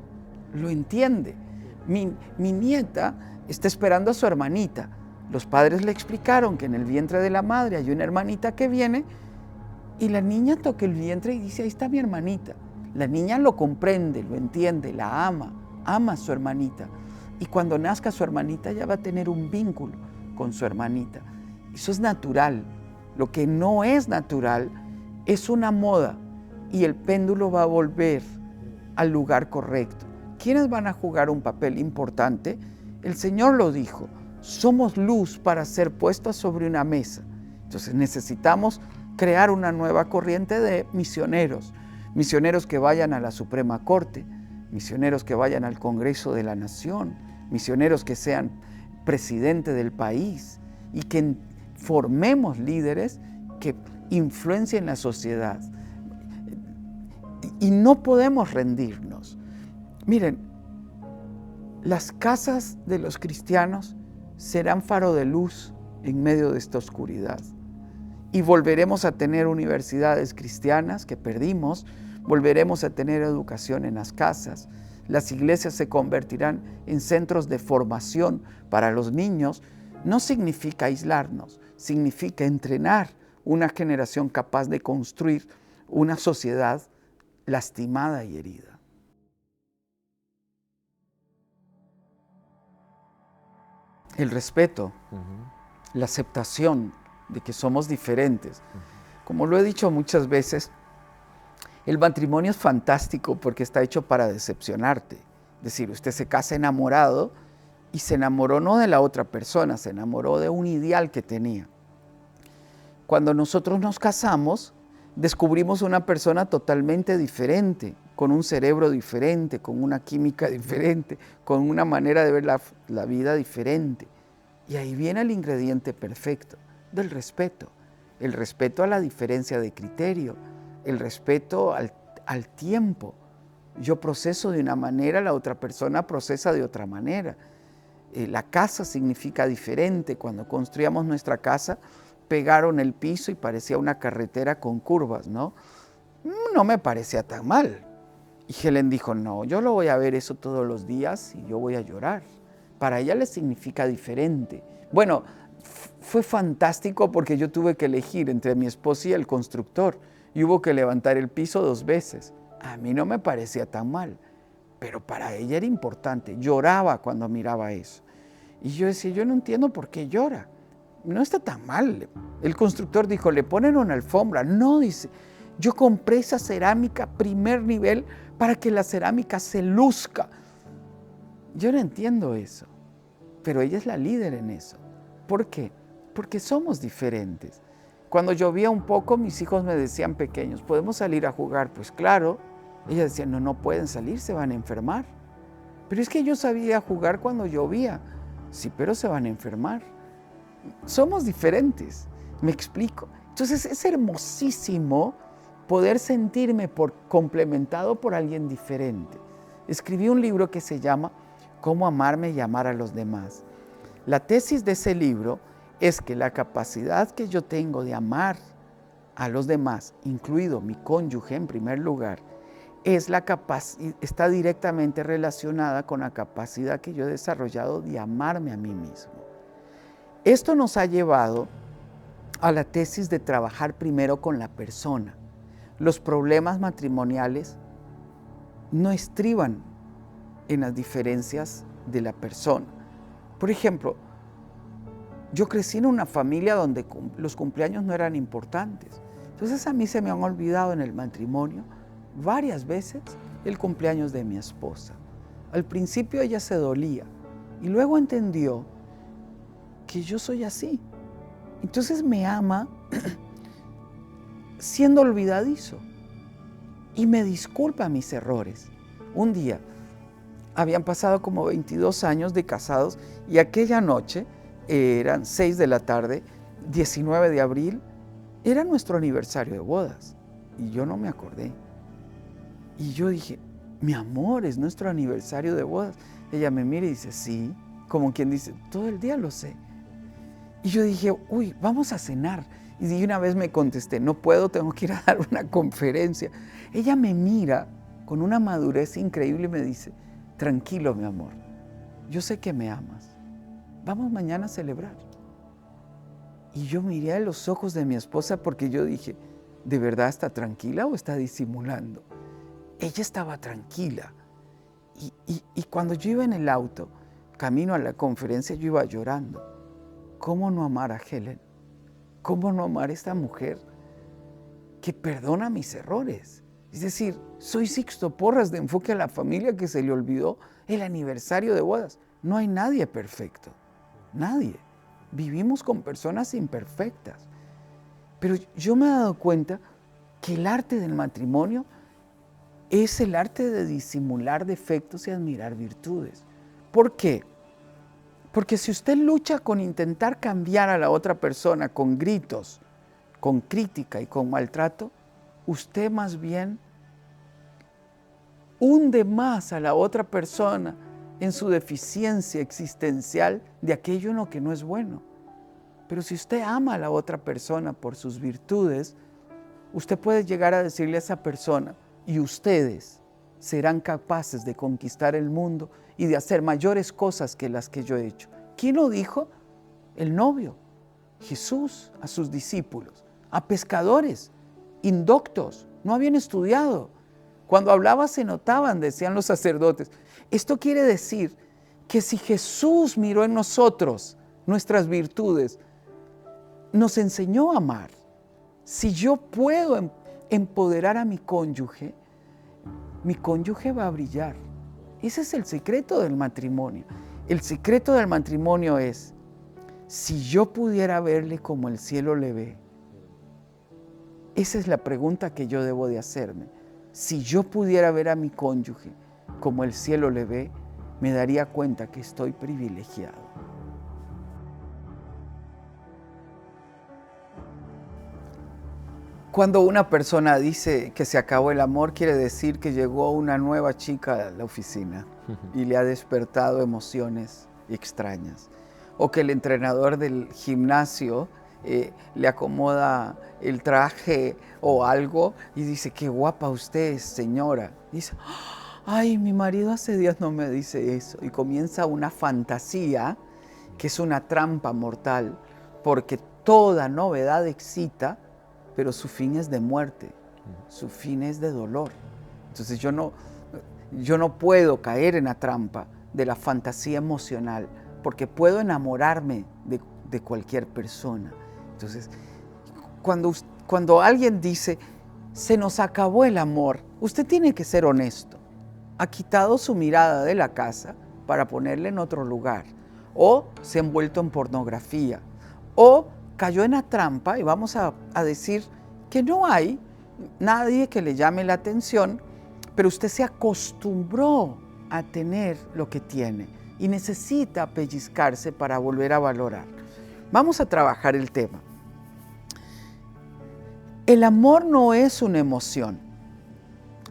Speaker 1: lo entiende. Mi nieta está esperando a su hermanita. Los padres le explicaron que en el vientre de la madre hay una hermanita que viene y la niña toca el vientre y dice, ahí está mi hermanita. La niña lo comprende, lo entiende, la ama a su hermanita. Y cuando nazca su hermanita ya va a tener un vínculo con su hermanita. Eso es natural. Lo que no es natural es una moda y el péndulo va a volver al lugar correcto. ¿Quiénes van a jugar un papel importante? El Señor lo dijo, somos luz para ser puestas sobre una mesa. Entonces necesitamos crear una nueva corriente de misioneros, misioneros que vayan a la Suprema Corte, misioneros que vayan al Congreso de la Nación, misioneros que sean presidente del país y que formemos líderes que influencien la sociedad. Y no podemos rendirnos. Miren, Las casas de los cristianos serán faro de luz en medio de esta oscuridad. Y volveremos a tener universidades cristianas que perdimos, volveremos a tener educación en las casas. Las iglesias se convertirán en centros de formación para los niños. No significa aislarnos, significa entrenar una generación capaz de construir una sociedad lastimada y herida. El respeto, la aceptación de que somos diferentes. Como lo he dicho muchas veces, el matrimonio es fantástico porque está hecho para decepcionarte. Es decir, usted se casa enamorado y se enamoró no de la otra persona, se enamoró de un ideal que tenía. Cuando nosotros nos casamos, descubrimos una persona totalmente diferente, con un cerebro diferente, con una química diferente, con una manera de ver la vida diferente. Y ahí viene el ingrediente perfecto del respeto. El respeto a la diferencia de criterio, el respeto al tiempo. Yo proceso de una manera, la otra persona procesa de otra manera. La casa significa diferente. Cuando construíamos nuestra casa, pegaron el piso y parecía una carretera con curvas, ¿no? No me parecía tan mal. Y Helen dijo, no, yo lo voy a ver eso todos los días y yo voy a llorar. Para ella le significa diferente. Bueno, fue fantástico porque yo tuve que elegir entre mi esposo y el constructor y hubo que levantar el piso 2 veces. A mí no me parecía tan mal, pero para ella era importante. Lloraba cuando miraba eso. Y yo decía, yo no entiendo por qué llora. No está tan mal. El constructor dijo, le ponen una alfombra. No, dice, yo compré esa cerámica primer nivel para que la cerámica se luzca. Yo no entiendo eso, pero ella es la líder en eso. ¿Por qué? Porque somos diferentes. Cuando llovía un poco, mis hijos me decían pequeños, ¿podemos salir a jugar? Pues claro. Ella decía, no pueden salir, se van a enfermar. Pero es que yo sabía jugar cuando llovía. Sí, pero se van a enfermar. Somos diferentes, me explico. Entonces es hermosísimo poder sentirme complementado por alguien diferente. Escribí un libro que se llama Cómo amarme y amar a los demás. La tesis de ese libro es que la capacidad que yo tengo de amar a los demás, incluido mi cónyuge en primer lugar, está directamente relacionada con la capacidad que yo he desarrollado de amarme a mí mismo. Esto nos ha llevado a la tesis de trabajar primero con la persona. Los problemas matrimoniales no estriban en las diferencias de la persona. Por ejemplo, yo crecí en una familia donde los cumpleaños no eran importantes. Entonces a mí se me han olvidado en el matrimonio varias veces el cumpleaños de mi esposa. Al principio ella se dolía y luego entendió que yo soy así. Entonces me ama siendo olvidadizo y me disculpa mis errores. Un día habían pasado como 22 años de casados y aquella noche, eran 6 de la tarde, 19 de abril, era nuestro aniversario de bodas y yo no me acordé. Y yo dije, mi amor, es nuestro aniversario de bodas. Ella me mira y dice, sí, como quien dice, todo el día lo sé. Y yo dije, uy, vamos a cenar. Y de una vez me contesté, no puedo, tengo que ir a dar una conferencia. Ella me mira con una madurez increíble y me dice, tranquilo, mi amor, yo sé que me amas. Vamos mañana a celebrar. Y yo miré a los ojos de mi esposa porque yo dije, ¿de verdad está tranquila o está disimulando? Ella estaba tranquila. Y cuando yo iba en el auto, camino a la conferencia, yo iba llorando. ¿Cómo no amar a Helen? ¿Cómo no amar a esta mujer que perdona mis errores? Es decir, soy Sixto Porras de Enfoque a la Familia que se le olvidó el aniversario de bodas. No hay nadie perfecto, nadie. Vivimos con personas imperfectas. Pero yo me he dado cuenta que el arte del matrimonio es el arte de disimular defectos y admirar virtudes. ¿Por qué? Porque si usted lucha con intentar cambiar a la otra persona con gritos, con crítica y con maltrato, usted más bien hunde más a la otra persona en su deficiencia existencial de aquello en lo que no es bueno. Pero si usted ama a la otra persona por sus virtudes, usted puede llegar a decirle a esa persona, y ustedes serán capaces de conquistar el mundo y de hacer mayores cosas que las que yo he hecho. ¿Quién lo dijo? El novio, Jesús, a sus discípulos, a pescadores, indoctos, no habían estudiado. Cuando hablaba se notaban, decían los sacerdotes. Esto quiere decir que si Jesús miró en nosotros nuestras virtudes, nos enseñó a amar. Si yo puedo empoderar a mi cónyuge va a brillar. Ese es el secreto del matrimonio. El secreto del matrimonio es, si yo pudiera verle como el cielo le ve, esa es la pregunta que yo debo de hacerme. Si yo pudiera ver a mi cónyuge como el cielo le ve, me daría cuenta que estoy privilegiado. Cuando una persona dice que se acabó el amor, quiere decir que llegó una nueva chica a la oficina y le ha despertado emociones extrañas. O que el entrenador del gimnasio le acomoda el traje o algo y dice, qué guapa usted es, señora. Y dice, ay, mi marido hace días no me dice eso. Y comienza una fantasía que es una trampa mortal, porque toda novedad excita, pero su fin es de muerte, su fin es de dolor. Entonces yo no puedo caer en la trampa de la fantasía emocional, porque puedo enamorarme de cualquier persona. Entonces, cuando alguien dice, se nos acabó el amor, usted tiene que ser honesto. Ha quitado su mirada de la casa para ponerla en otro lugar, o se ha envuelto en pornografía, o cayó en la trampa, y vamos a decir que no hay nadie que le llame la atención, pero usted se acostumbró a tener lo que tiene y necesita pellizcarse para volver a valorar. Vamos a trabajar el tema. El amor no es una emoción.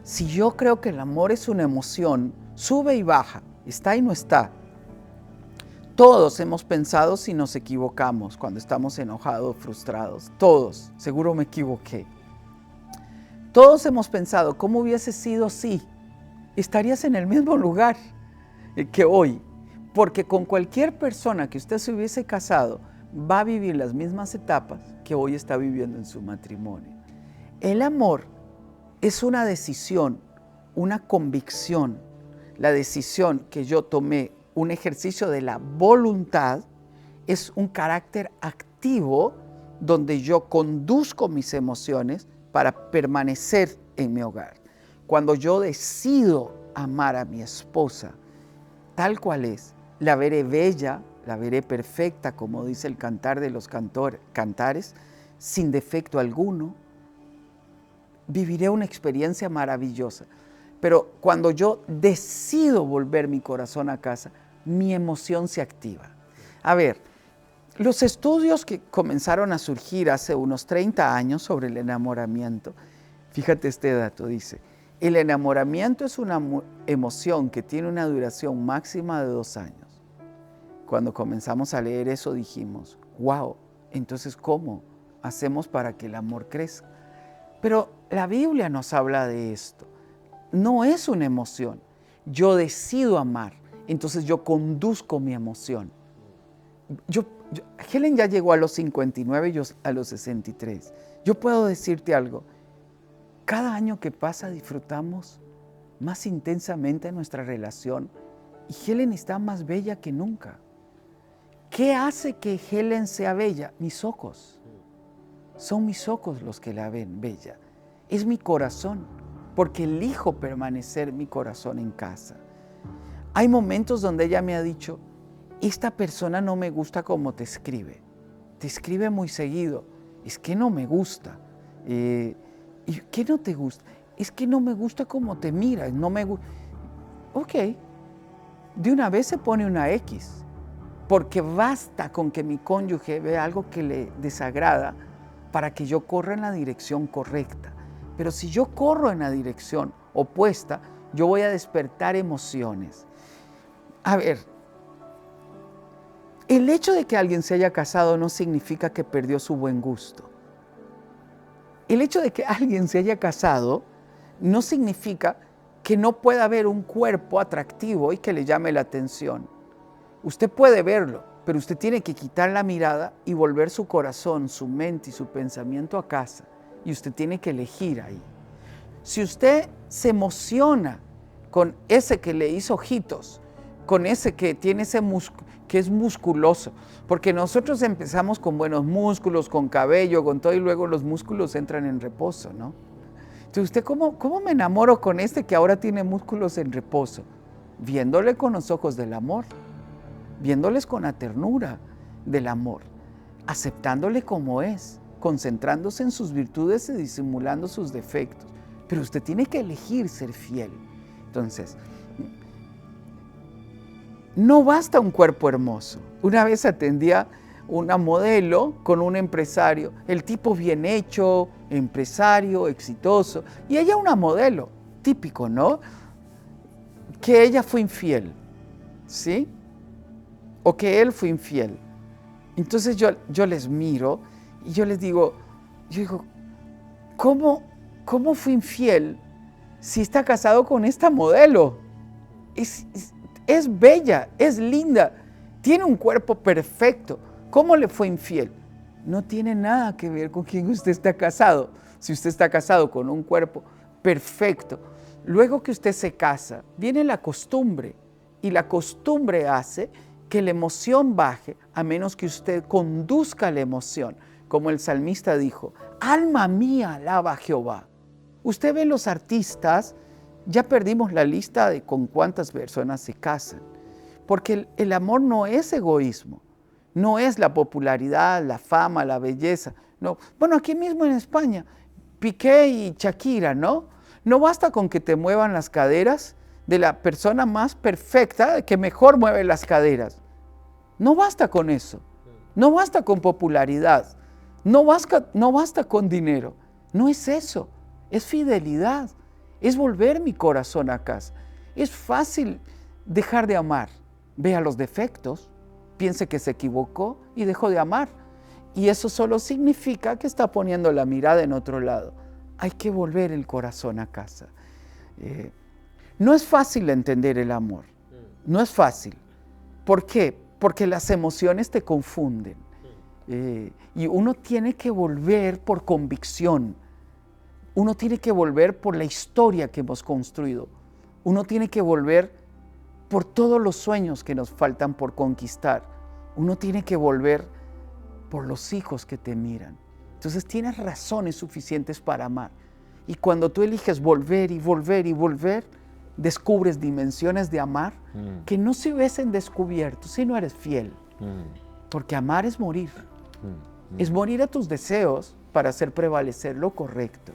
Speaker 1: Si yo creo que el amor es una emoción, sube y baja, está y no está. Todos hemos pensado si nos equivocamos cuando estamos enojados, frustrados. Todos, seguro me equivoqué. Todos hemos pensado, ¿cómo hubiese sido si? Estarías en el mismo lugar que hoy. Porque con cualquier persona que usted se hubiese casado, va a vivir las mismas etapas que hoy está viviendo en su matrimonio. El amor es una decisión, una convicción. La decisión que yo tomé, un ejercicio de la voluntad, es un carácter activo donde yo conduzco mis emociones para permanecer en mi hogar. Cuando yo decido amar a mi esposa tal cual es, la veré bella, la veré perfecta, como dice el cantar de los cantares, sin defecto alguno. Viviré una experiencia maravillosa. Pero cuando yo decido volver mi corazón a casa, mi emoción se activa. A ver, los estudios que comenzaron a surgir hace unos 30 años sobre el enamoramiento, fíjate este dato, dice, el enamoramiento es una emoción que tiene una duración máxima de 2 años. Cuando comenzamos a leer eso dijimos, wow, entonces ¿cómo hacemos para que el amor crezca? Pero la Biblia nos habla de esto. No es una emoción. Yo decido amar, entonces yo conduzco mi emoción. Helen ya llegó a los 59 y yo a los 63. Yo puedo decirte algo. Cada año que pasa disfrutamos más intensamente nuestra relación y Helen está más bella que nunca. ¿Qué hace que Helen sea bella? Mis ojos. Son mis ojos los que la ven bella. Es mi corazón, porque elijo permanecer mi corazón en casa. Hay momentos donde ella me ha dicho, esta persona no me gusta como te escribe muy seguido, es que no me gusta. ¿Y qué no te gusta? Es que no me gusta cómo te mira, no me gusta. Ok, de una vez se pone una X, porque basta con que mi cónyuge vea algo que le desagrada para que yo corra en la dirección correcta. Pero si yo corro en la dirección opuesta, yo voy a despertar emociones. A ver, el hecho de que alguien se haya casado no significa que perdió su buen gusto. El hecho de que alguien se haya casado no significa que no pueda haber un cuerpo atractivo y que le llame la atención. Usted puede verlo, pero usted tiene que quitar la mirada y volver su corazón, su mente y su pensamiento a casa. Y usted tiene que elegir ahí. Si usted se emociona con ese que le hizo ojitos, con ese que tiene ese que es musculoso, porque nosotros empezamos con buenos músculos, con cabello, con todo, y luego los músculos entran en reposo, ¿no? Entonces, ¿usted cómo me enamoro con este que ahora tiene músculos en reposo? Viéndole con los ojos del amor, viéndoles con la ternura del amor, aceptándole como es, concentrándose en sus virtudes y disimulando sus defectos. Pero usted tiene que elegir ser fiel. Entonces, no basta un cuerpo hermoso. Una vez atendía una modelo con un empresario, el tipo bien hecho, empresario, exitoso, y ella una modelo, típico, ¿no? Que ella fue infiel, ¿sí? O que él fue infiel. Entonces yo les miro y yo digo, ¿cómo fue infiel si está casado con esta modelo? Es bella, es linda, tiene un cuerpo perfecto. ¿Cómo le fue infiel? No tiene nada que ver con quién usted está casado. Si usted está casado con un cuerpo perfecto, luego que usted se casa, viene la costumbre, y la costumbre hace que la emoción baje, a menos que usted conduzca la emoción. Como el salmista dijo, alma mía, alaba a Jehová. Usted ve los artistas, ya perdimos la lista de con cuántas personas se casan, porque el amor no es egoísmo, no es la popularidad, la fama, la belleza. No. Bueno, aquí mismo en España, Piqué y Shakira, ¿no? No basta con que te muevan las caderas de la persona más perfecta, que mejor mueve las caderas. No basta con eso, no basta con popularidad, no basta con dinero. No es eso, es fidelidad, es volver mi corazón a casa. Es fácil dejar de amar. Vea los defectos, piense que se equivocó y dejó de amar. Y eso solo significa que está poniendo la mirada en otro lado. Hay que volver el corazón a casa. No es fácil entender el amor, no es fácil. ¿Por qué? Porque las emociones te confunden. Y uno tiene que volver por convicción. Uno tiene que volver por la historia que hemos construido. Uno tiene que volver por todos los sueños que nos faltan por conquistar. Uno tiene que volver por los hijos que te miran. Entonces tienes razones suficientes para amar. Y cuando tú eliges volver y volver y volver, descubres dimensiones de amar que no se hubiesen descubierto si no eres fiel. Porque amar es morir. Es morir a tus deseos para hacer prevalecer lo correcto.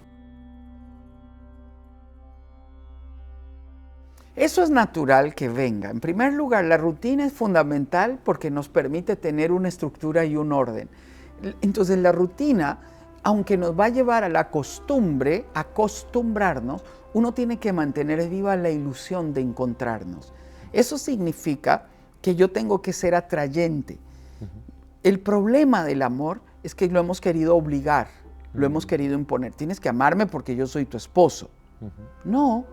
Speaker 1: Eso es natural que venga. En primer lugar, la rutina es fundamental porque nos permite tener una estructura y un orden. Entonces, la rutina, aunque nos va a llevar a la costumbre, a acostumbrarnos, uno tiene que mantener viva la ilusión de encontrarnos. Eso significa que yo tengo que ser atrayente. El problema del amor es que lo hemos querido obligar, lo hemos querido imponer. Tienes que amarme porque yo soy tu esposo. No.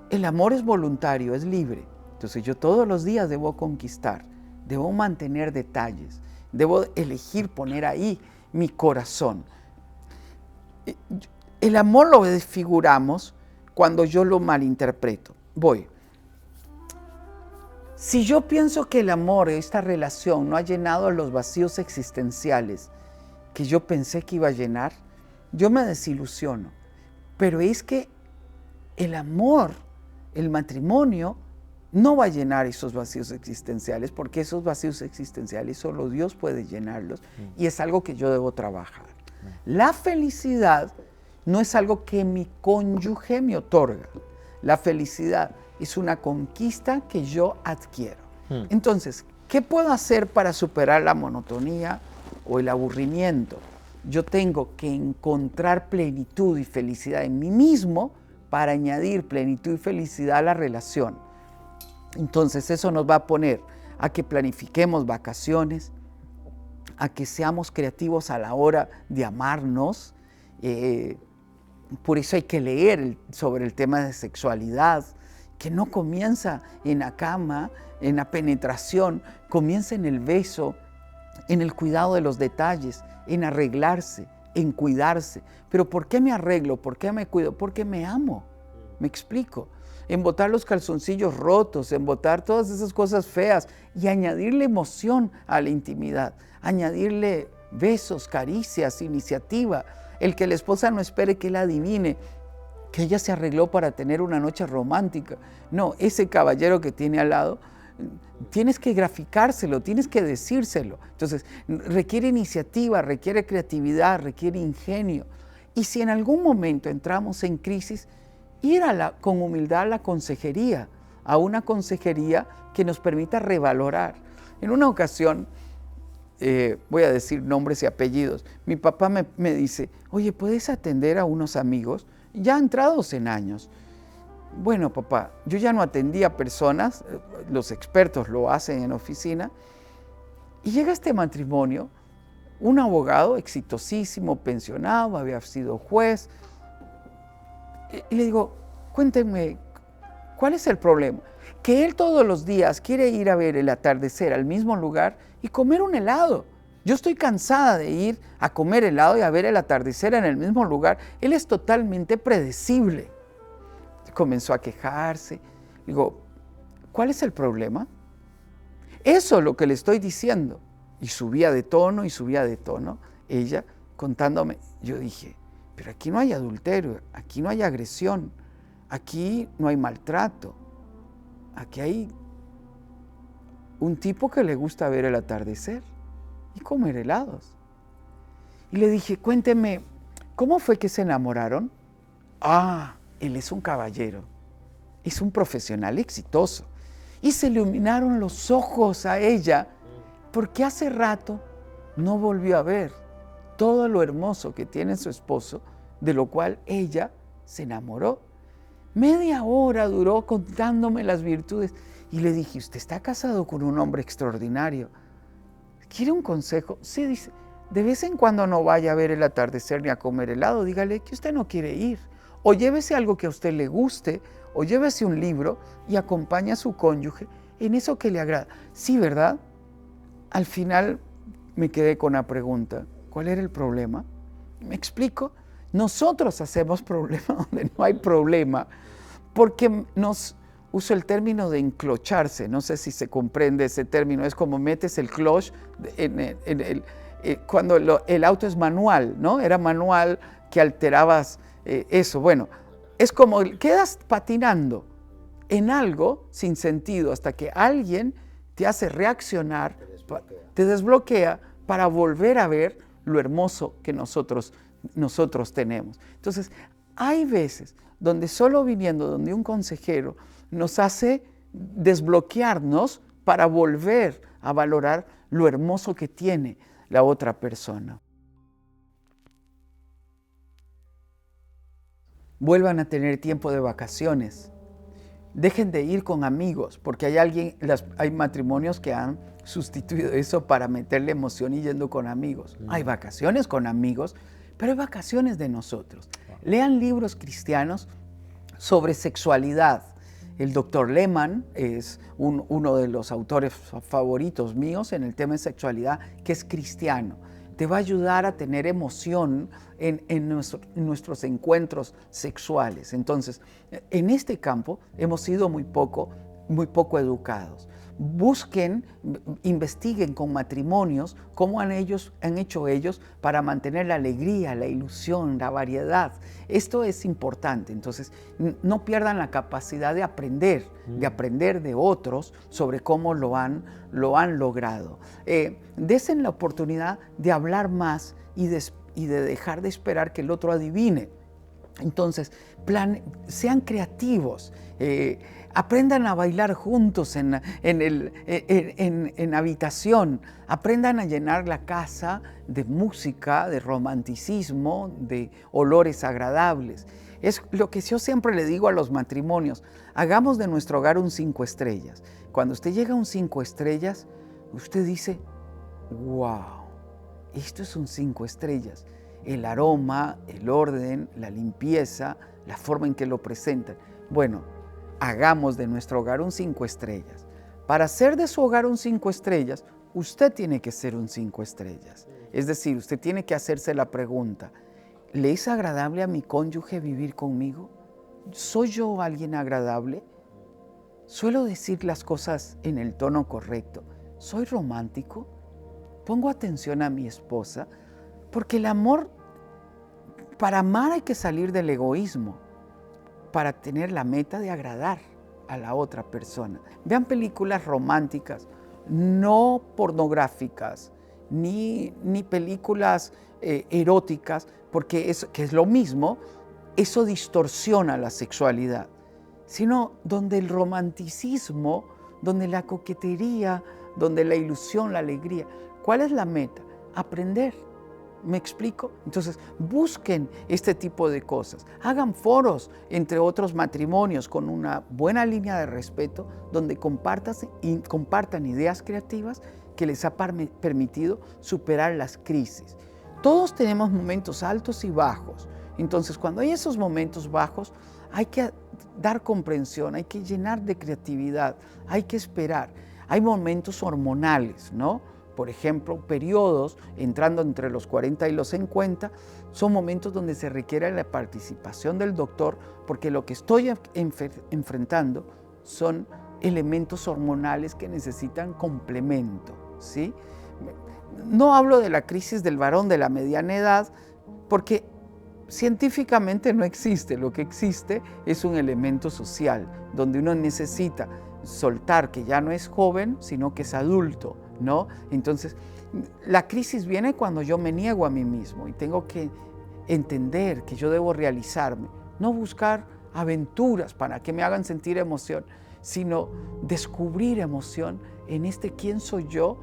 Speaker 1: El amor es voluntario, es libre. Entonces yo todos los días debo conquistar, debo mantener detalles, debo elegir poner ahí mi corazón. El amor lo desfiguramos cuando yo lo malinterpreto. Si yo pienso que el amor, esta relación, no ha llenado los vacíos existenciales que yo pensé que iba a llenar, yo me desilusiono. Pero es que el amor, el matrimonio, no va a llenar esos vacíos existenciales, porque esos vacíos existenciales solo Dios puede llenarlos, y es algo que yo debo trabajar. La felicidad no es algo que mi cónyuge me otorga. La felicidad es una conquista que yo adquiero. Entonces, ¿qué puedo hacer para superar la monotonía o el aburrimiento? Yo tengo que encontrar plenitud y felicidad en mí mismo para añadir plenitud y felicidad a la relación. Entonces eso nos va a poner a que planifiquemos vacaciones, a que seamos creativos a la hora de amarnos. Por eso hay que leer sobre el tema de sexualidad, que no comienza en la cama, en la penetración, comienza en el beso, en el cuidado de los detalles, en arreglarse, en cuidarse. Pero ¿por qué me arreglo? ¿Por qué me cuido? Porque me amo. ¿Me explico? En botar los calzoncillos rotos, en botar todas esas cosas feas y añadirle emoción a la intimidad, añadirle besos, caricias, iniciativa. El que la esposa no espere que él adivine que ella se arregló para tener una noche romántica. No, ese caballero que tiene al lado, tienes que graficárselo, tienes que decírselo. Entonces, requiere iniciativa, requiere creatividad, requiere ingenio. Y si en algún momento entramos en crisis, ir con humildad a la consejería, a una consejería que nos permita revalorar. En una ocasión, voy a decir nombres y apellidos, mi papá me dice, oye, ¿puedes atender a unos amigos ya entrados en años? Bueno, papá, yo ya no atendía a personas, los expertos lo hacen en oficina, y llega este matrimonio, un abogado exitosísimo, pensionado, había sido juez, y le digo, cuéntenme, ¿cuál es el problema? Que él todos los días quiere ir a ver el atardecer al mismo lugar y comer un helado. Yo estoy cansada de ir a comer helado y a ver el atardecer en el mismo lugar. Él es totalmente predecible. Comenzó a quejarse. Digo, ¿cuál es el problema? Eso es lo que le estoy diciendo. Y subía de tono y subía de tono. Ella contándome. Yo dije, pero aquí no hay adulterio, aquí no hay agresión, aquí no hay maltrato. Aquí hay un tipo que le gusta ver el atardecer y comer helados. Y le dije, cuénteme, ¿cómo fue que se enamoraron? Ah, él es un caballero, es un profesional exitoso. Y se le iluminaron los ojos a ella, porque hace rato no volvió a ver todo lo hermoso que tiene su esposo, de lo cual ella se enamoró. Media hora duró contándome las virtudes y le dije, usted está casado con un hombre extraordinario. ¿Quiere un consejo? Sí, dice, de vez en cuando no vaya a ver el atardecer ni a comer helado, dígale que usted no quiere ir. O llévese algo que a usted le guste, o llévese un libro y acompañe a su cónyuge en eso que le agrada. Sí, ¿verdad? Al final me quedé con la pregunta, ¿cuál era el problema? ¿Me explico? Nosotros hacemos problema donde no hay problema, porque uso el término de enclocharse, no sé si se comprende ese término, es como metes el cloche cuando el auto es manual, ¿no? Era manual que alterabas eso. Bueno, es como quedas patinando en algo sin sentido hasta que alguien te hace reaccionar, te desbloquea para volver a ver lo hermoso que nosotros tenemos. Entonces, hay veces donde solo viniendo donde un consejero nos hace desbloquearnos para volver a valorar lo hermoso que tiene la otra persona. Vuelvan a tener tiempo de vacaciones. Dejen de ir con amigos, porque hay matrimonios que han sustituido eso para meterle emoción y yendo con amigos. Hay vacaciones con amigos, pero hay vacaciones de nosotros. Lean libros cristianos sobre sexualidad. El doctor Lehman es uno de los autores favoritos míos en el tema de sexualidad, que es cristiano. Te va a ayudar a tener emoción en nuestros encuentros sexuales. Entonces, en este campo hemos sido muy poco educados. Busquen, investiguen con matrimonios cómo han hecho ellos para mantener la alegría, la ilusión, la variedad. Esto es importante. Entonces, no pierdan la capacidad de aprender de otros sobre cómo lo han logrado. Desen la oportunidad de hablar más y de dejar de esperar que el otro adivine. Entonces, sean creativos, aprendan a bailar juntos en habitación, aprendan a llenar la casa de música, de romanticismo, de olores agradables. Es lo que yo siempre le digo a los matrimonios, hagamos de nuestro hogar un 5 estrellas. Cuando usted llega a un 5 estrellas, usted dice, wow, esto es un 5 estrellas. El aroma, el orden, la limpieza, la forma en que lo presentan. Bueno, hagamos de nuestro hogar un 5 estrellas. Para hacer de su hogar un 5 estrellas, usted tiene que ser un 5 estrellas. Es decir, usted tiene que hacerse la pregunta, ¿le es agradable a mi cónyuge vivir conmigo? ¿Soy yo alguien agradable? ¿Suelo decir las cosas en el tono correcto? ¿Soy romántico? ¿Pongo atención a mi esposa? Porque el amor, para amar hay que salir del egoísmo, para tener la meta de agradar a la otra persona. Vean películas románticas, no pornográficas, ni películas eróticas, porque que es lo mismo, eso distorsiona la sexualidad, sino donde el romanticismo, donde la coquetería, donde la ilusión, la alegría. ¿Cuál es la meta? Aprender. ¿Me explico? Entonces, busquen este tipo de cosas. Hagan foros entre otros matrimonios con una buena línea de respeto donde compartan ideas creativas que les ha permitido superar las crisis. Todos tenemos momentos altos y bajos. Entonces, cuando hay esos momentos bajos, hay que dar comprensión, hay que llenar de creatividad, hay que esperar. Hay momentos hormonales, ¿no? Por ejemplo, periodos entrando entre los 40 y los 50, son momentos donde se requiere la participación del doctor porque lo que estoy enfrentando son elementos hormonales que necesitan complemento, ¿sí? No hablo de la crisis del varón de la mediana edad porque científicamente no existe. Lo que existe es un elemento social donde uno necesita soltar que ya no es joven, sino que es adulto, ¿no? Entonces, la crisis viene cuando yo me niego a mí mismo y tengo que entender que yo debo realizarme, no buscar aventuras para que me hagan sentir emoción, sino descubrir emoción en este quién soy yo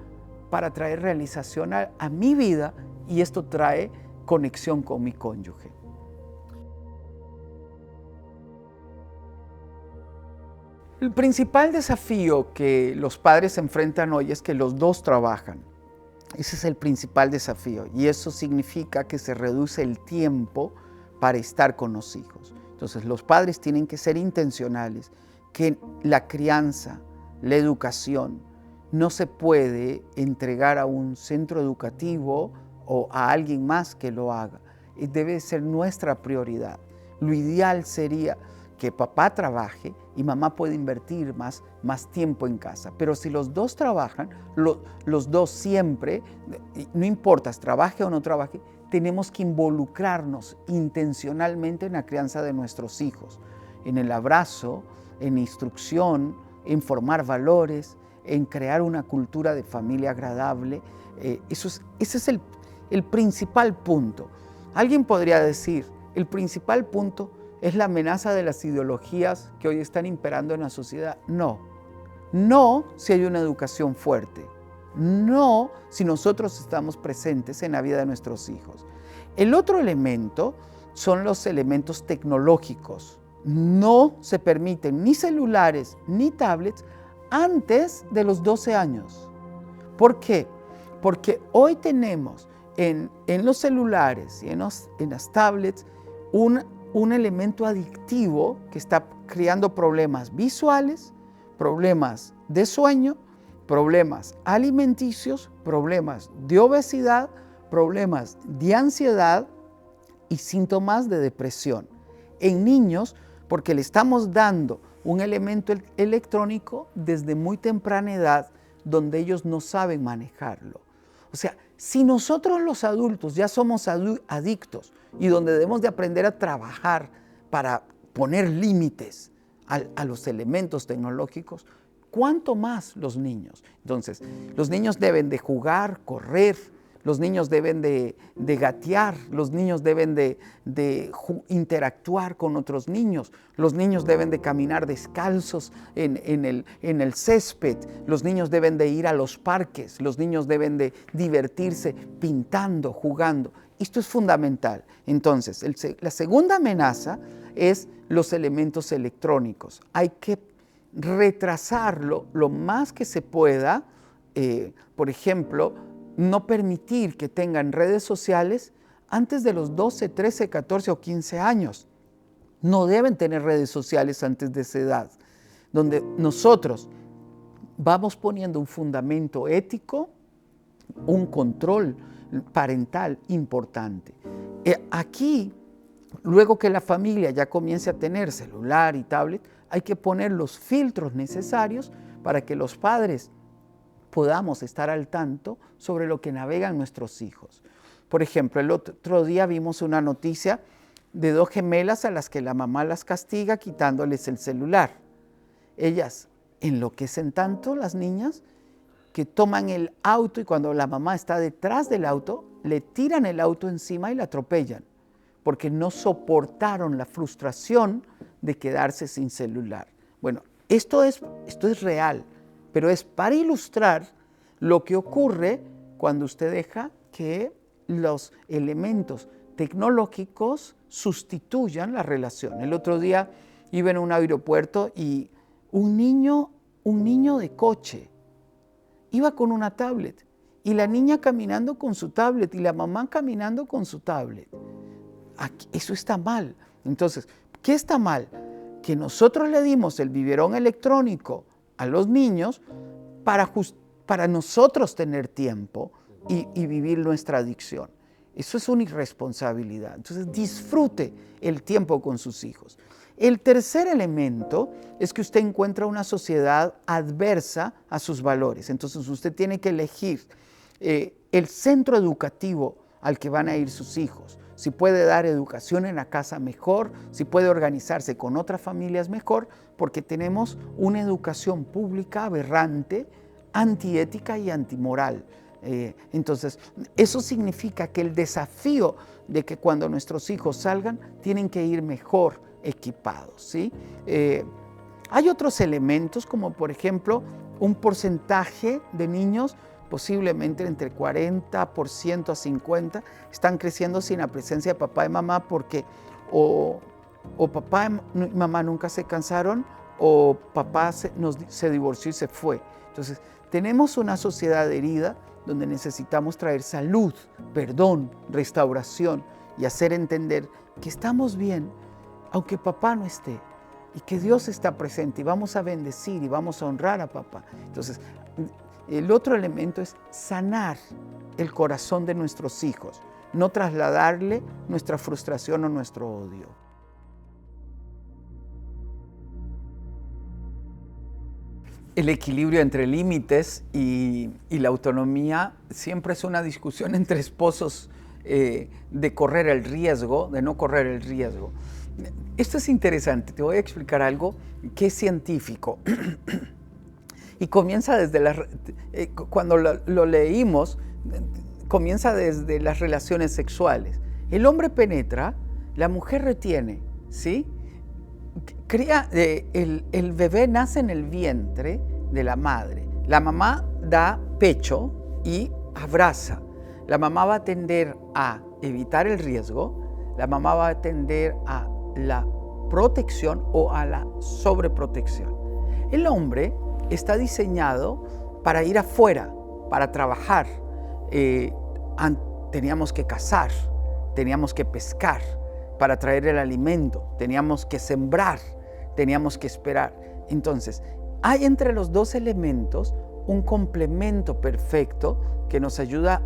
Speaker 1: para traer realización a mi vida, y esto trae conexión con mi cónyuge. El principal desafío que los padres enfrentan hoy es que los dos trabajan. Ese es el principal desafío y eso significa que se reduce el tiempo para estar con los hijos. Entonces los padres tienen que ser intencionales, que la crianza, la educación, no se puede entregar a un centro educativo o a alguien más que lo haga. Debe ser nuestra prioridad. Lo ideal sería que papá trabaje y mamá puede invertir más tiempo en casa. Pero si los dos trabajan, los dos siempre, no importa, trabaje o no trabaje, tenemos que involucrarnos intencionalmente en la crianza de nuestros hijos, en el abrazo, en instrucción, en formar valores, en crear una cultura de familia agradable. Ese es el principal punto. Alguien podría decir, el principal punto es la amenaza de las ideologías que hoy están imperando en la sociedad. No si hay una educación fuerte. No si nosotros estamos presentes en la vida de nuestros hijos. El otro elemento son los elementos tecnológicos. No se permiten ni celulares ni tablets antes de los 12 años. ¿Por qué? Porque hoy tenemos en los celulares y en las tablets un elemento adictivo que está creando problemas visuales, problemas de sueño, problemas alimenticios, problemas de obesidad, problemas de ansiedad y síntomas de depresión. En niños, porque le estamos dando un elemento electrónico desde muy temprana edad donde ellos no saben manejarlo. O sea, si nosotros los adultos ya somos adictos y donde debemos de aprender a trabajar para poner límites a los elementos tecnológicos, ¿cuánto más los niños? Entonces, los niños deben de jugar, correr, los niños deben de gatear, los niños deben de interactuar con otros niños, los niños deben de caminar descalzos en el césped, los niños deben de ir a los parques, los niños deben de divertirse pintando, jugando. Esto es fundamental. Entonces, la segunda amenaza es los elementos electrónicos. Hay que retrasarlo lo más que se pueda. Por ejemplo, no permitir que tengan redes sociales antes de los 12, 13, 14 o 15 años. No deben tener redes sociales antes de esa edad, donde nosotros vamos poniendo un fundamento ético, un control parental importante. Aquí, luego que la familia ya comience a tener celular y tablet, hay que poner los filtros necesarios para que los padres podamos estar al tanto sobre lo que navegan nuestros hijos. Por ejemplo, el otro día vimos una noticia de 2 gemelas a las que la mamá las castiga quitándoles el celular. Ellas enloquecen tanto, las niñas, que toman el auto y cuando la mamá está detrás del auto, le tiran el auto encima y la atropellan, porque no soportaron la frustración de quedarse sin celular. Bueno, esto es real, pero es para ilustrar lo que ocurre cuando usted deja que los elementos tecnológicos sustituyan la relación. El otro día iba en un aeropuerto y un niño de coche iba con una tablet y la niña caminando con su tablet y la mamá caminando con su tablet. Eso está mal. Entonces, ¿qué está mal? Que nosotros le dimos el biberón electrónico a los niños para nosotros tener tiempo y vivir nuestra adicción. Eso es una irresponsabilidad. Entonces, disfrute el tiempo con sus hijos. El tercer elemento es que usted encuentra una sociedad adversa a sus valores. Entonces, usted tiene que elegir el centro educativo al que van a ir sus hijos. Si puede dar educación en la casa, mejor. Si puede organizarse con otras familias, mejor, porque tenemos una educación pública aberrante, antiética y antimoral. Entonces, eso significa que el desafío de que cuando nuestros hijos salgan, tienen que ir mejor equipados, ¿sí? Hay otros elementos, como por ejemplo, un porcentaje de niños, posiblemente entre 40% a 50%, están creciendo sin la presencia de papá y mamá porque o papá y mamá nunca se casaron o papá se divorció y se fue. Entonces, tenemos una sociedad herida donde necesitamos traer salud, perdón, restauración y hacer entender que estamos bien, aunque papá no esté, y que Dios está presente y vamos a bendecir y vamos a honrar a papá. Entonces, el otro elemento es sanar el corazón de nuestros hijos, no trasladarle nuestra frustración o nuestro odio. El equilibrio entre límites y la autonomía siempre es una discusión entre esposos de correr el riesgo, de no correr el riesgo. Esto es interesante, te voy a explicar algo que es científico. Y comienza desde cuando lo leímos, comienza desde las relaciones sexuales. El hombre penetra, la mujer retiene, ¿sí? El bebé nace en el vientre de la madre. La mamá da pecho y abraza. La mamá va a tender a evitar el riesgo, la mamá va a tender a la protección o a la sobreprotección. El hombre está diseñado para ir afuera, para trabajar. Teníamos que cazar, teníamos que pescar para traer el alimento, teníamos que sembrar, teníamos que esperar. Entonces, hay entre los dos elementos un complemento perfecto que nos ayuda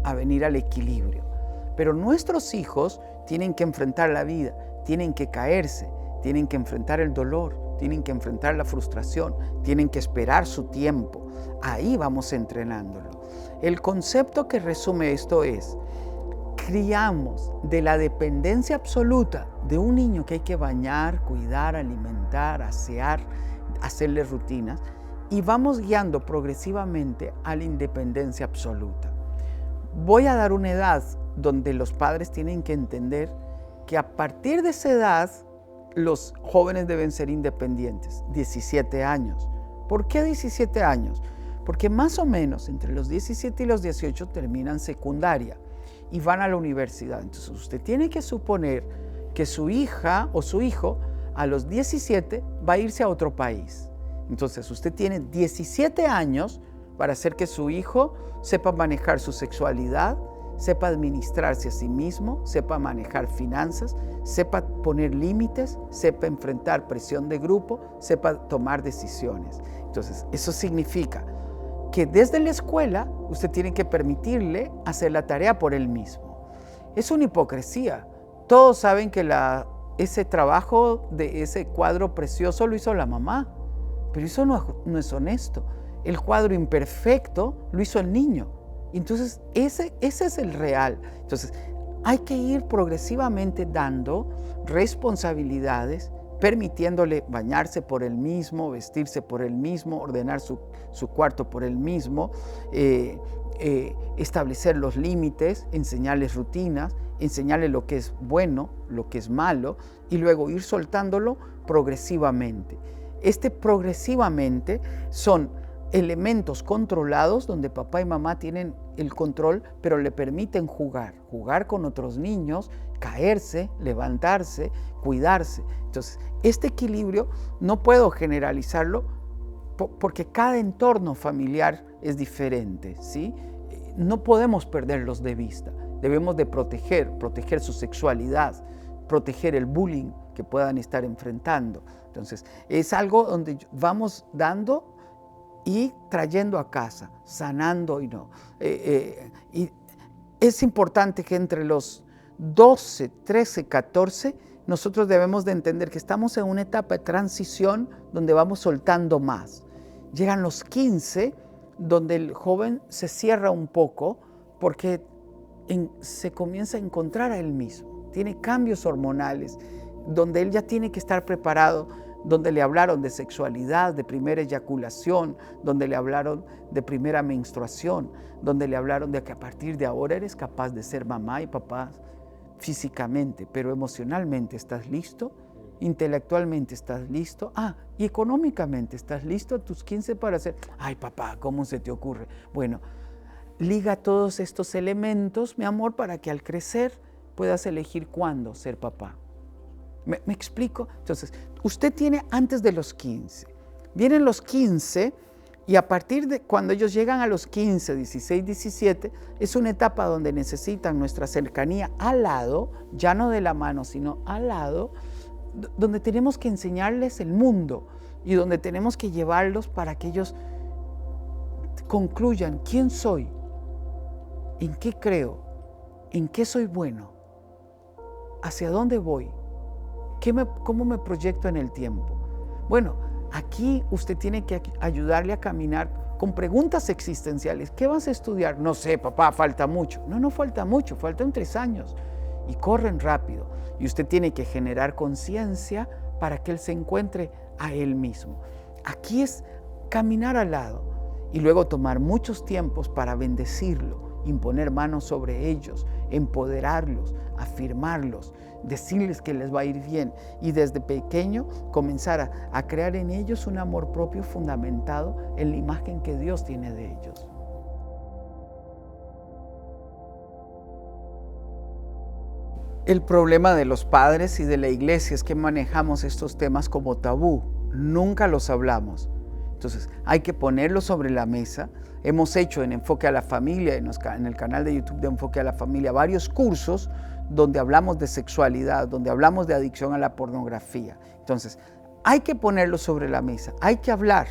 Speaker 1: a venir al equilibrio. Pero nuestros hijos tienen que enfrentar la vida, tienen que caerse, tienen que enfrentar el dolor, tienen que enfrentar la frustración, tienen que esperar su tiempo. Ahí vamos entrenándolo. El concepto que resume esto es: criamos de la dependencia absoluta de un niño que hay que bañar, cuidar, alimentar, asear, hacerle rutinas, y vamos guiando progresivamente a la independencia absoluta. Voy a dar una edad donde los padres tienen que entender que a partir de esa edad los jóvenes deben ser independientes, 17 años. ¿Por qué 17 años? Porque más o menos entre los 17 y los 18 terminan secundaria y van a la universidad. Entonces usted tiene que suponer que su hija o su hijo a los 17 va a irse a otro país. Entonces usted tiene 17 años para hacer que su hijo sepa manejar su sexualidad, sepa administrarse a sí mismo, sepa manejar finanzas, sepa poner límites, sepa enfrentar presión de grupo, sepa tomar decisiones. Entonces, eso significa que desde la escuela usted tiene que permitirle hacer la tarea por él mismo. Es una hipocresía. Todos saben que ese trabajo de ese cuadro precioso lo hizo la mamá, pero eso no es honesto. El cuadro imperfecto lo hizo el niño. Entonces, ese es el real. Entonces, hay que ir progresivamente dando responsabilidades, permitiéndole bañarse por él mismo, vestirse por él mismo, ordenar su cuarto por él mismo, establecer los límites, enseñarles rutinas, enseñarle lo que es bueno, lo que es malo, y luego ir soltándolo progresivamente. Progresivamente son elementos controlados donde papá y mamá tienen el control, pero le permiten jugar con otros niños, caerse, levantarse, cuidarse. Entonces, este equilibrio no puedo generalizarlo porque cada entorno familiar es diferente, ¿sí? No podemos perderlos de vista. Debemos de proteger su sexualidad, proteger el bullying que puedan estar enfrentando. Entonces, es algo donde vamos dando y trayendo a casa, sanando y no. Y es importante que entre los 12, 13, 14, nosotros debemos de entender que estamos en una etapa de transición donde vamos soltando más. Llegan los 15, donde el joven se cierra un poco porque se comienza a encontrar a él mismo. Tiene cambios hormonales, donde él ya tiene que estar preparado, donde le hablaron de sexualidad, de primera eyaculación, donde le hablaron de primera menstruación, donde le hablaron de que a partir de ahora eres capaz de ser mamá y papá físicamente, pero emocionalmente estás listo, intelectualmente estás listo, y económicamente estás listo a tus 15 para hacer, ay papá, ¿cómo se te ocurre? Bueno, liga todos estos elementos, mi amor, para que al crecer puedas elegir cuándo ser papá. ¿Me explico? Entonces, usted tiene antes de los 15. Vienen los 15 y a partir de cuando ellos llegan a los 15, 16, 17, es una etapa donde necesitan nuestra cercanía al lado, ya no de la mano, sino al lado, donde tenemos que enseñarles el mundo y donde tenemos que llevarlos para que ellos concluyan quién soy, en qué creo, en qué soy bueno, hacia dónde voy. ¿Cómo me proyecto en el tiempo? Bueno, aquí usted tiene que ayudarle a caminar con preguntas existenciales. ¿Qué vas a estudiar? No sé, papá, falta mucho. No falta mucho, faltan 3 años y corren rápido. Y usted tiene que generar conciencia para que él se encuentre a él mismo. Aquí es caminar al lado y luego tomar muchos tiempos para bendecirlo, imponer manos sobre ellos, empoderarlos, afirmarlos, decirles que les va a ir bien y desde pequeño comenzar a crear en ellos un amor propio fundamentado en la imagen que Dios tiene de ellos. El problema de los padres y de la iglesia es que manejamos estos temas como tabú, nunca los hablamos. Entonces hay que ponerlos sobre la mesa. Hemos hecho en Enfoque a la Familia, en el canal de YouTube de Enfoque a la Familia, varios cursos donde hablamos de sexualidad, donde hablamos de adicción a la pornografía. Entonces, hay que ponerlo sobre la mesa, hay que hablar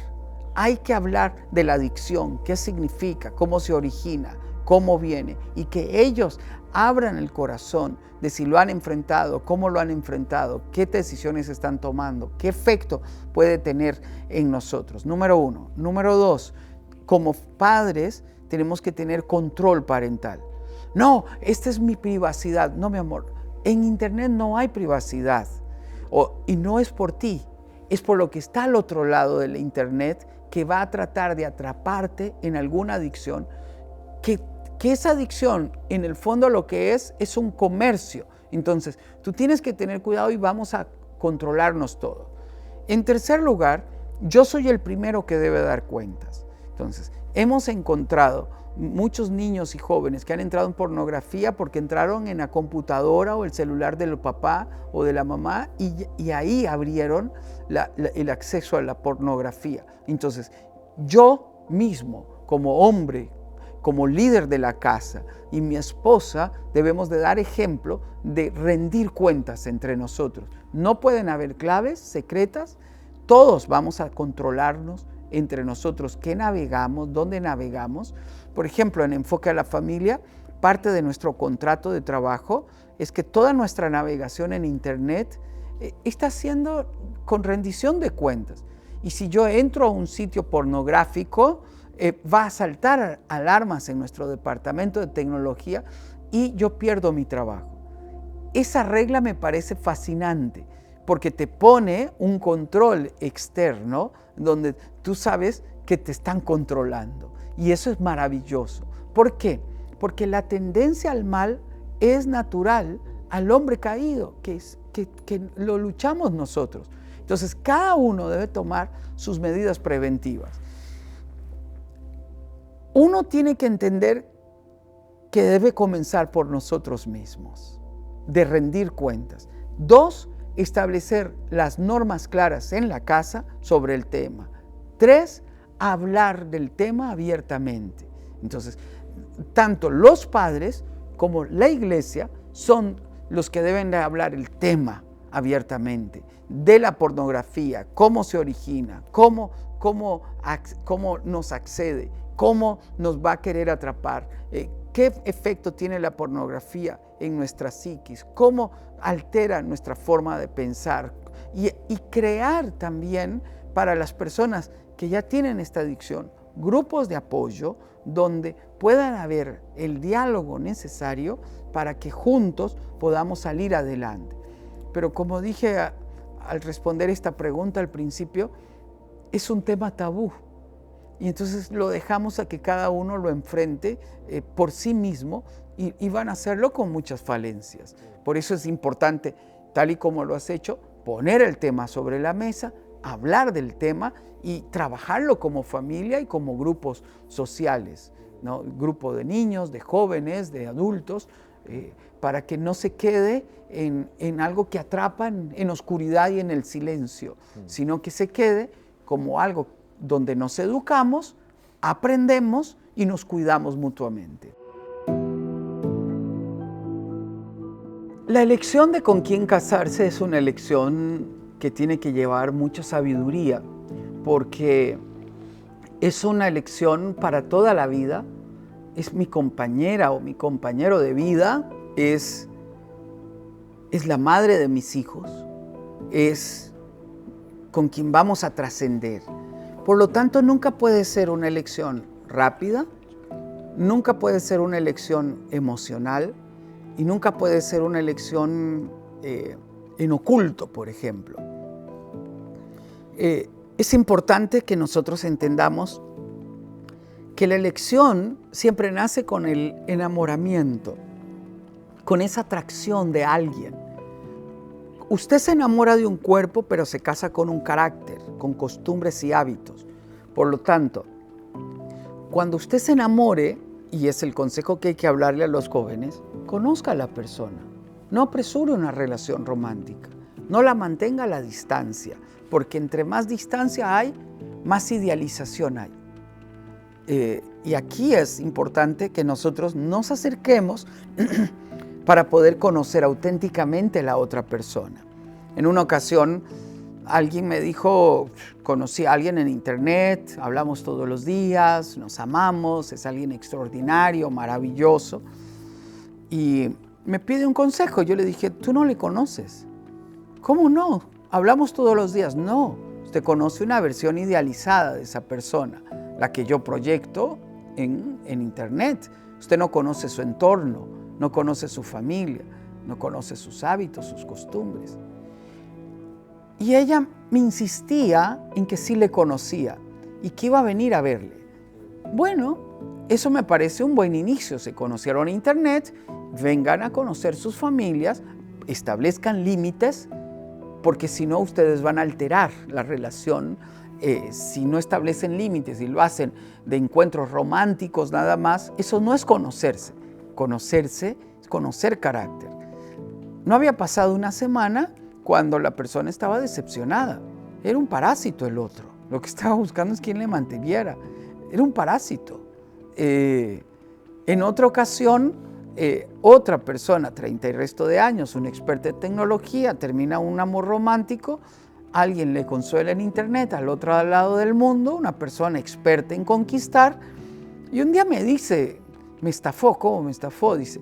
Speaker 1: de la adicción, qué significa, cómo se origina, cómo viene, y que ellos abran el corazón de si lo han enfrentado, cómo lo han enfrentado, qué decisiones están tomando, qué efecto puede tener en nosotros. Número 1. Número 2, como padres tenemos que tener control parental. No, esta es mi privacidad. No, mi amor, en internet no hay privacidad. Y no es por ti, es por lo que está al otro lado de la internet que va a tratar de atraparte en alguna adicción, que esa adicción en el fondo lo que es un comercio. Entonces, tú tienes que tener cuidado y vamos a controlarnos todo. En tercer lugar, yo soy el primero que debe dar cuentas. Entonces, hemos encontrado muchos niños y jóvenes que han entrado en pornografía porque entraron en la computadora o el celular del papá o de la mamá y ahí abrieron el acceso a la pornografía. Entonces, yo mismo, como hombre, como líder de la casa, y mi esposa debemos de dar ejemplo de rendir cuentas entre nosotros. No pueden haber claves secretas, todos vamos a controlarnos entre nosotros qué navegamos, dónde navegamos. Por ejemplo, en Enfoque a la Familia, parte de nuestro contrato de trabajo es que toda nuestra navegación en Internet está siendo con rendición de cuentas. Y si yo entro a un sitio pornográfico, va a saltar alarmas en nuestro departamento de tecnología y yo pierdo mi trabajo. Esa regla me parece fascinante porque te pone un control externo donde tú sabes que te están controlando. Y eso es maravilloso. ¿Por qué? Porque la tendencia al mal es natural al hombre caído, que lo luchamos nosotros. Entonces, cada uno debe tomar sus medidas preventivas. Uno tiene que entender que debe comenzar por nosotros mismos, de rendir cuentas. 2, establecer las normas claras en la casa sobre el tema. 3, hablar del tema abiertamente. Entonces, tanto los padres como la iglesia son los que deben de hablar el tema abiertamente de la pornografía, cómo se origina, cómo nos accede, cómo nos va a querer atrapar, qué efecto tiene la pornografía en nuestra psiquis, cómo altera nuestra forma de pensar y crear también para las personas que ya tienen esta adicción grupos de apoyo donde puedan haber el diálogo necesario para que juntos podamos salir adelante. Pero como dije al responder esta pregunta al principio, es un tema tabú. Y entonces lo dejamos a que cada uno lo enfrente por sí mismo y van a hacerlo con muchas falencias. Por eso es importante, tal y como lo has hecho, poner el tema sobre la mesa, hablar del tema y trabajarlo como familia y como grupos sociales, ¿no? Grupo de niños, de jóvenes, de adultos, para que no se quede en algo que atrapa en oscuridad y en el silencio, sino que se quede como algo donde nos educamos, aprendemos y nos cuidamos mutuamente. La elección de con quién casarse es una elección que tiene que llevar mucha sabiduría, porque es una elección para toda la vida. Es mi compañera o mi compañero de vida, es la madre de mis hijos, es con quien vamos a trascender. Por lo tanto, nunca puede ser una elección rápida, nunca puede ser una elección emocional y nunca puede ser una elección en oculto, por ejemplo. Es importante que nosotros entendamos que la elección siempre nace con el enamoramiento, con esa atracción de alguien. Usted se enamora de un cuerpo, pero se casa con un carácter, con costumbres y hábitos. Por lo tanto, cuando usted se enamore, y es el consejo que hay que hablarle a los jóvenes, conozca a la persona. No apresure una relación romántica. No la mantenga a la distancia, porque entre más distancia hay, más idealización hay. Y aquí es importante que nosotros nos acerquemos para poder conocer auténticamente a la otra persona. En una ocasión, alguien me dijo, conocí a alguien en internet, hablamos todos los días, nos amamos, es alguien extraordinario, maravilloso, y me pide un consejo. Yo le dije, tú no le conoces. ¿Cómo no? Hablamos todos los días. No, usted conoce una versión idealizada de esa persona, la que yo proyecto en internet. Usted no conoce su entorno, no conoce su familia, no conoce sus hábitos, sus costumbres. Y ella me insistía en que sí le conocía y que iba a venir a verle. Bueno, eso me parece un buen inicio. Se conocieron en internet, vengan a conocer sus familias, establezcan límites, porque si no ustedes van a alterar la relación si no establecen límites y lo hacen de encuentros románticos nada más, eso no es conocerse. Conocerse es conocer carácter. No había pasado una semana cuando la persona estaba decepcionada. Era un parásito el otro. Lo que estaba buscando es quien le mantuviera. Era un parásito. En otra ocasión, otra persona, 30 y resto de años, una experta en tecnología, termina un amor romántico, alguien le consuela en internet al otro lado del mundo, una persona experta en conquistar, y un día me dice, me estafó, ¿cómo me estafó? Dice,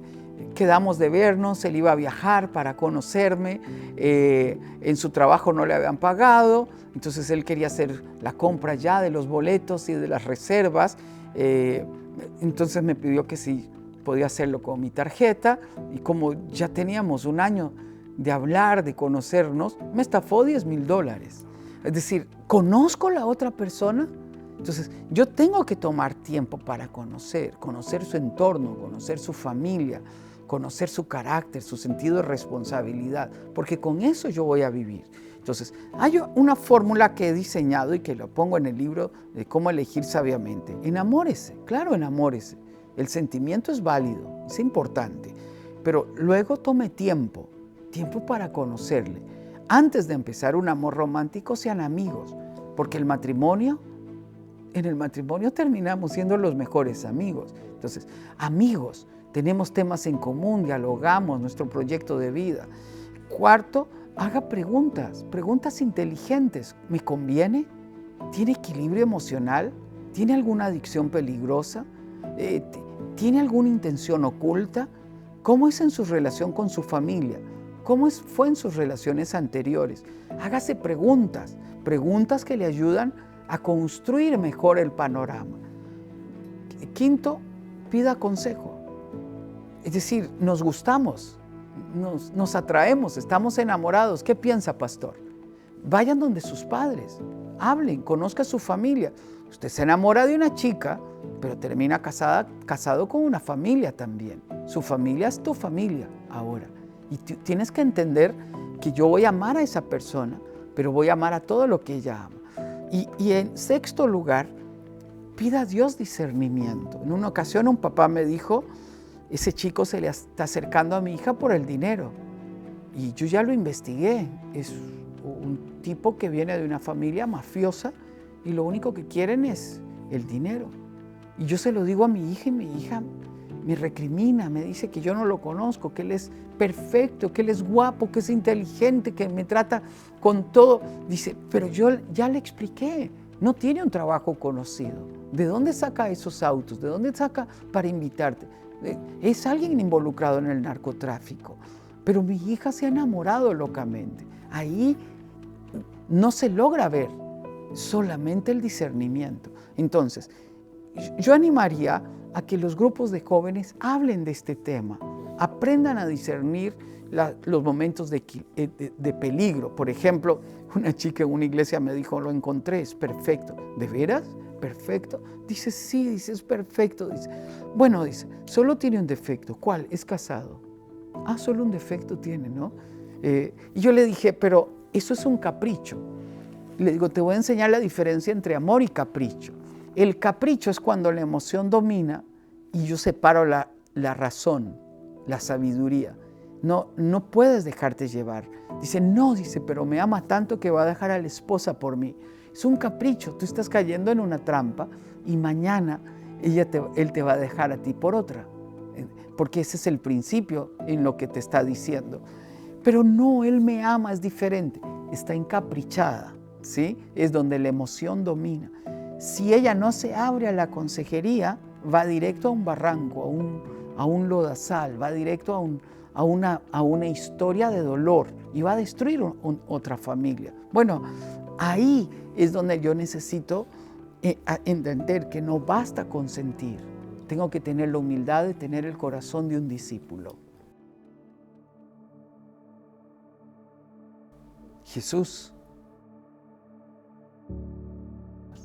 Speaker 1: quedamos de vernos, él iba a viajar para conocerme, en su trabajo no le habían pagado, entonces él quería hacer la compra ya de los boletos y de las reservas, entonces me pidió que si podía hacerlo con mi tarjeta, y como ya teníamos un año de hablar, de conocernos, me estafó $10,000. Es decir, ¿conozco a la otra persona? Entonces, yo tengo que tomar tiempo para conocer su entorno, conocer su familia, conocer su carácter, su sentido de responsabilidad, porque con eso yo voy a vivir. Entonces, hay una fórmula que he diseñado y que lo pongo en el libro de cómo elegir sabiamente. Enamórese, claro, enamórese. El sentimiento es válido, es importante, pero luego tome tiempo para conocerle. Antes de empezar un amor romántico, sean amigos, porque en el matrimonio terminamos siendo los mejores amigos. Entonces, amigos, tenemos temas en común, dialogamos nuestro proyecto de vida. Cuarto, haga preguntas inteligentes. ¿Me conviene? ¿Tiene equilibrio emocional? ¿Tiene alguna adicción peligrosa? ¿Tiene alguna intención oculta? ¿Cómo es en su relación con su familia? ¿Cómo fue en sus relaciones anteriores? Hágase preguntas que le ayudan a construir mejor el panorama. Quinto, pida consejo. Es decir, nos gustamos, nos atraemos, estamos enamorados. ¿Qué piensa, pastor? Vayan donde sus padres, hablen, conozca a su familia. Usted se enamora de una chica, pero termina casado con una familia también. Su familia es tu familia ahora. Y tienes que entender que yo voy a amar a esa persona, pero voy a amar a todo lo que ella ama. Y en sexto lugar, pida a Dios discernimiento. En una ocasión un papá me dijo, ese chico se le está acercando a mi hija por el dinero. Y yo ya lo investigué. Es un tipo que viene de una familia mafiosa y lo único que quieren es el dinero. Y yo se lo digo a mi hija y mi hija me recrimina, me dice que yo no lo conozco, que él es perfecto, que él es guapo, que es inteligente, que me trata con todo. Dice, pero yo ya le expliqué, no tiene un trabajo conocido. ¿De dónde saca esos autos? ¿De dónde saca para invitarte? Es alguien involucrado en el narcotráfico. Pero mi hija se ha enamorado locamente. Ahí no se logra ver, solamente el discernimiento. Entonces, yo animaría a que los grupos de jóvenes hablen de este tema, aprendan a discernir los momentos de peligro. Por ejemplo, una chica en una iglesia me dijo, lo encontré, es perfecto. ¿De veras? ¿Perfecto? Dice, sí, dice, es perfecto. Dice, bueno, dice, solo tiene un defecto. ¿Cuál? Es casado. Ah, solo un defecto tiene, ¿no? Y yo le dije, pero eso es un capricho. Le digo, te voy a enseñar la diferencia entre amor y capricho. El capricho es cuando la emoción domina y yo separo la razón, la sabiduría. No puedes dejarte llevar. Dice, no, dice, pero me ama tanto que va a dejar a la esposa por mí. Es un capricho, tú estás cayendo en una trampa y mañana él te va a dejar a ti por otra. Porque ese es el principio en lo que te está diciendo. Pero no, él me ama, es diferente. Está encaprichada, ¿sí? Es donde la emoción domina. Si ella no se abre a la consejería, va directo a un barranco, a un lodazal, va directo a una historia de dolor y va a destruir otra familia. Bueno, ahí es donde yo necesito entender que no basta consentir. Tengo que tener la humildad de tener el corazón de un discípulo. Jesús.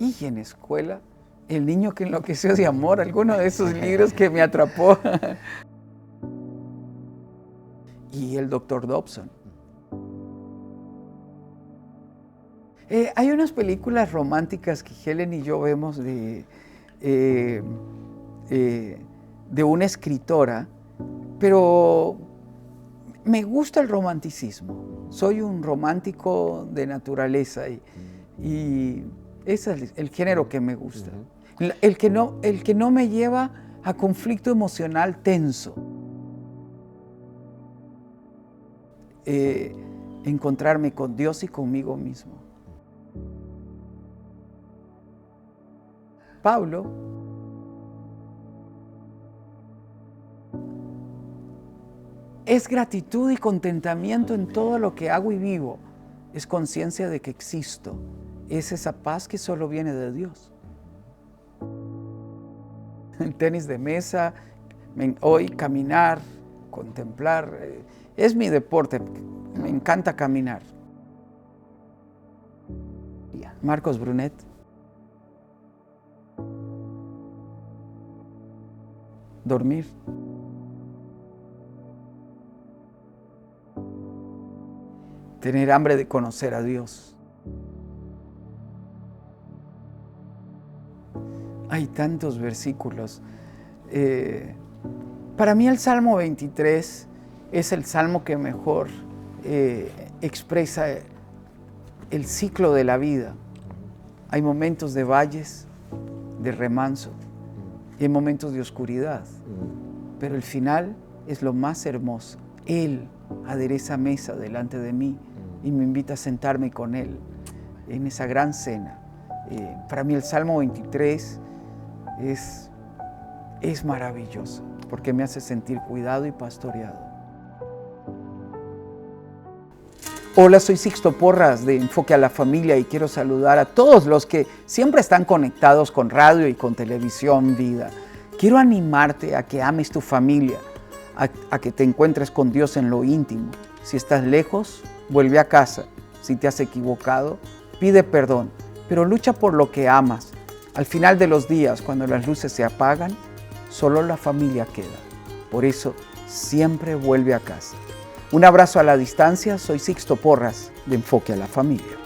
Speaker 1: Y en escuela, el niño que enloqueció de amor, alguno de esos libros que me atrapó. Y el Dr. Dobson. Hay unas películas románticas que Helen y yo vemos de una escritora, pero me gusta el romanticismo. Soy un romántico de naturaleza y ese es el género que me gusta. El que no me lleva a conflicto emocional tenso. Encontrarme con Dios y conmigo mismo. Pablo es gratitud y contentamiento en todo lo que hago y vivo. Es conciencia de que existo. Es esa paz que solo viene de Dios. El tenis de mesa, hoy caminar, contemplar, es mi deporte. Me encanta caminar. Marcos Brunet. Dormir. Tener hambre de conocer a Dios. Hay tantos versículos. Para mí el Salmo 23 es el salmo que mejor expresa el ciclo de la vida. Hay momentos de valles, de remanso, y hay momentos de oscuridad, pero el final es lo más hermoso. Él adereza mesa delante de mí y me invita a sentarme con Él en esa gran cena. Para mí el Salmo 23 es maravilloso porque me hace sentir cuidado y pastoreado. Hola, soy Sixto Porras de Enfoque a la Familia y quiero saludar a todos los que siempre están conectados con radio y con televisión Vida. Quiero animarte a que ames tu familia, a que te encuentres con Dios en lo íntimo. Si estás lejos, vuelve a casa. Si te has equivocado, pide perdón, pero lucha por lo que amas. Al final de los días, cuando las luces se apagan, solo la familia queda. Por eso, siempre vuelve a casa. Un abrazo a la distancia, soy Sixto Porras de Enfoque a la Familia.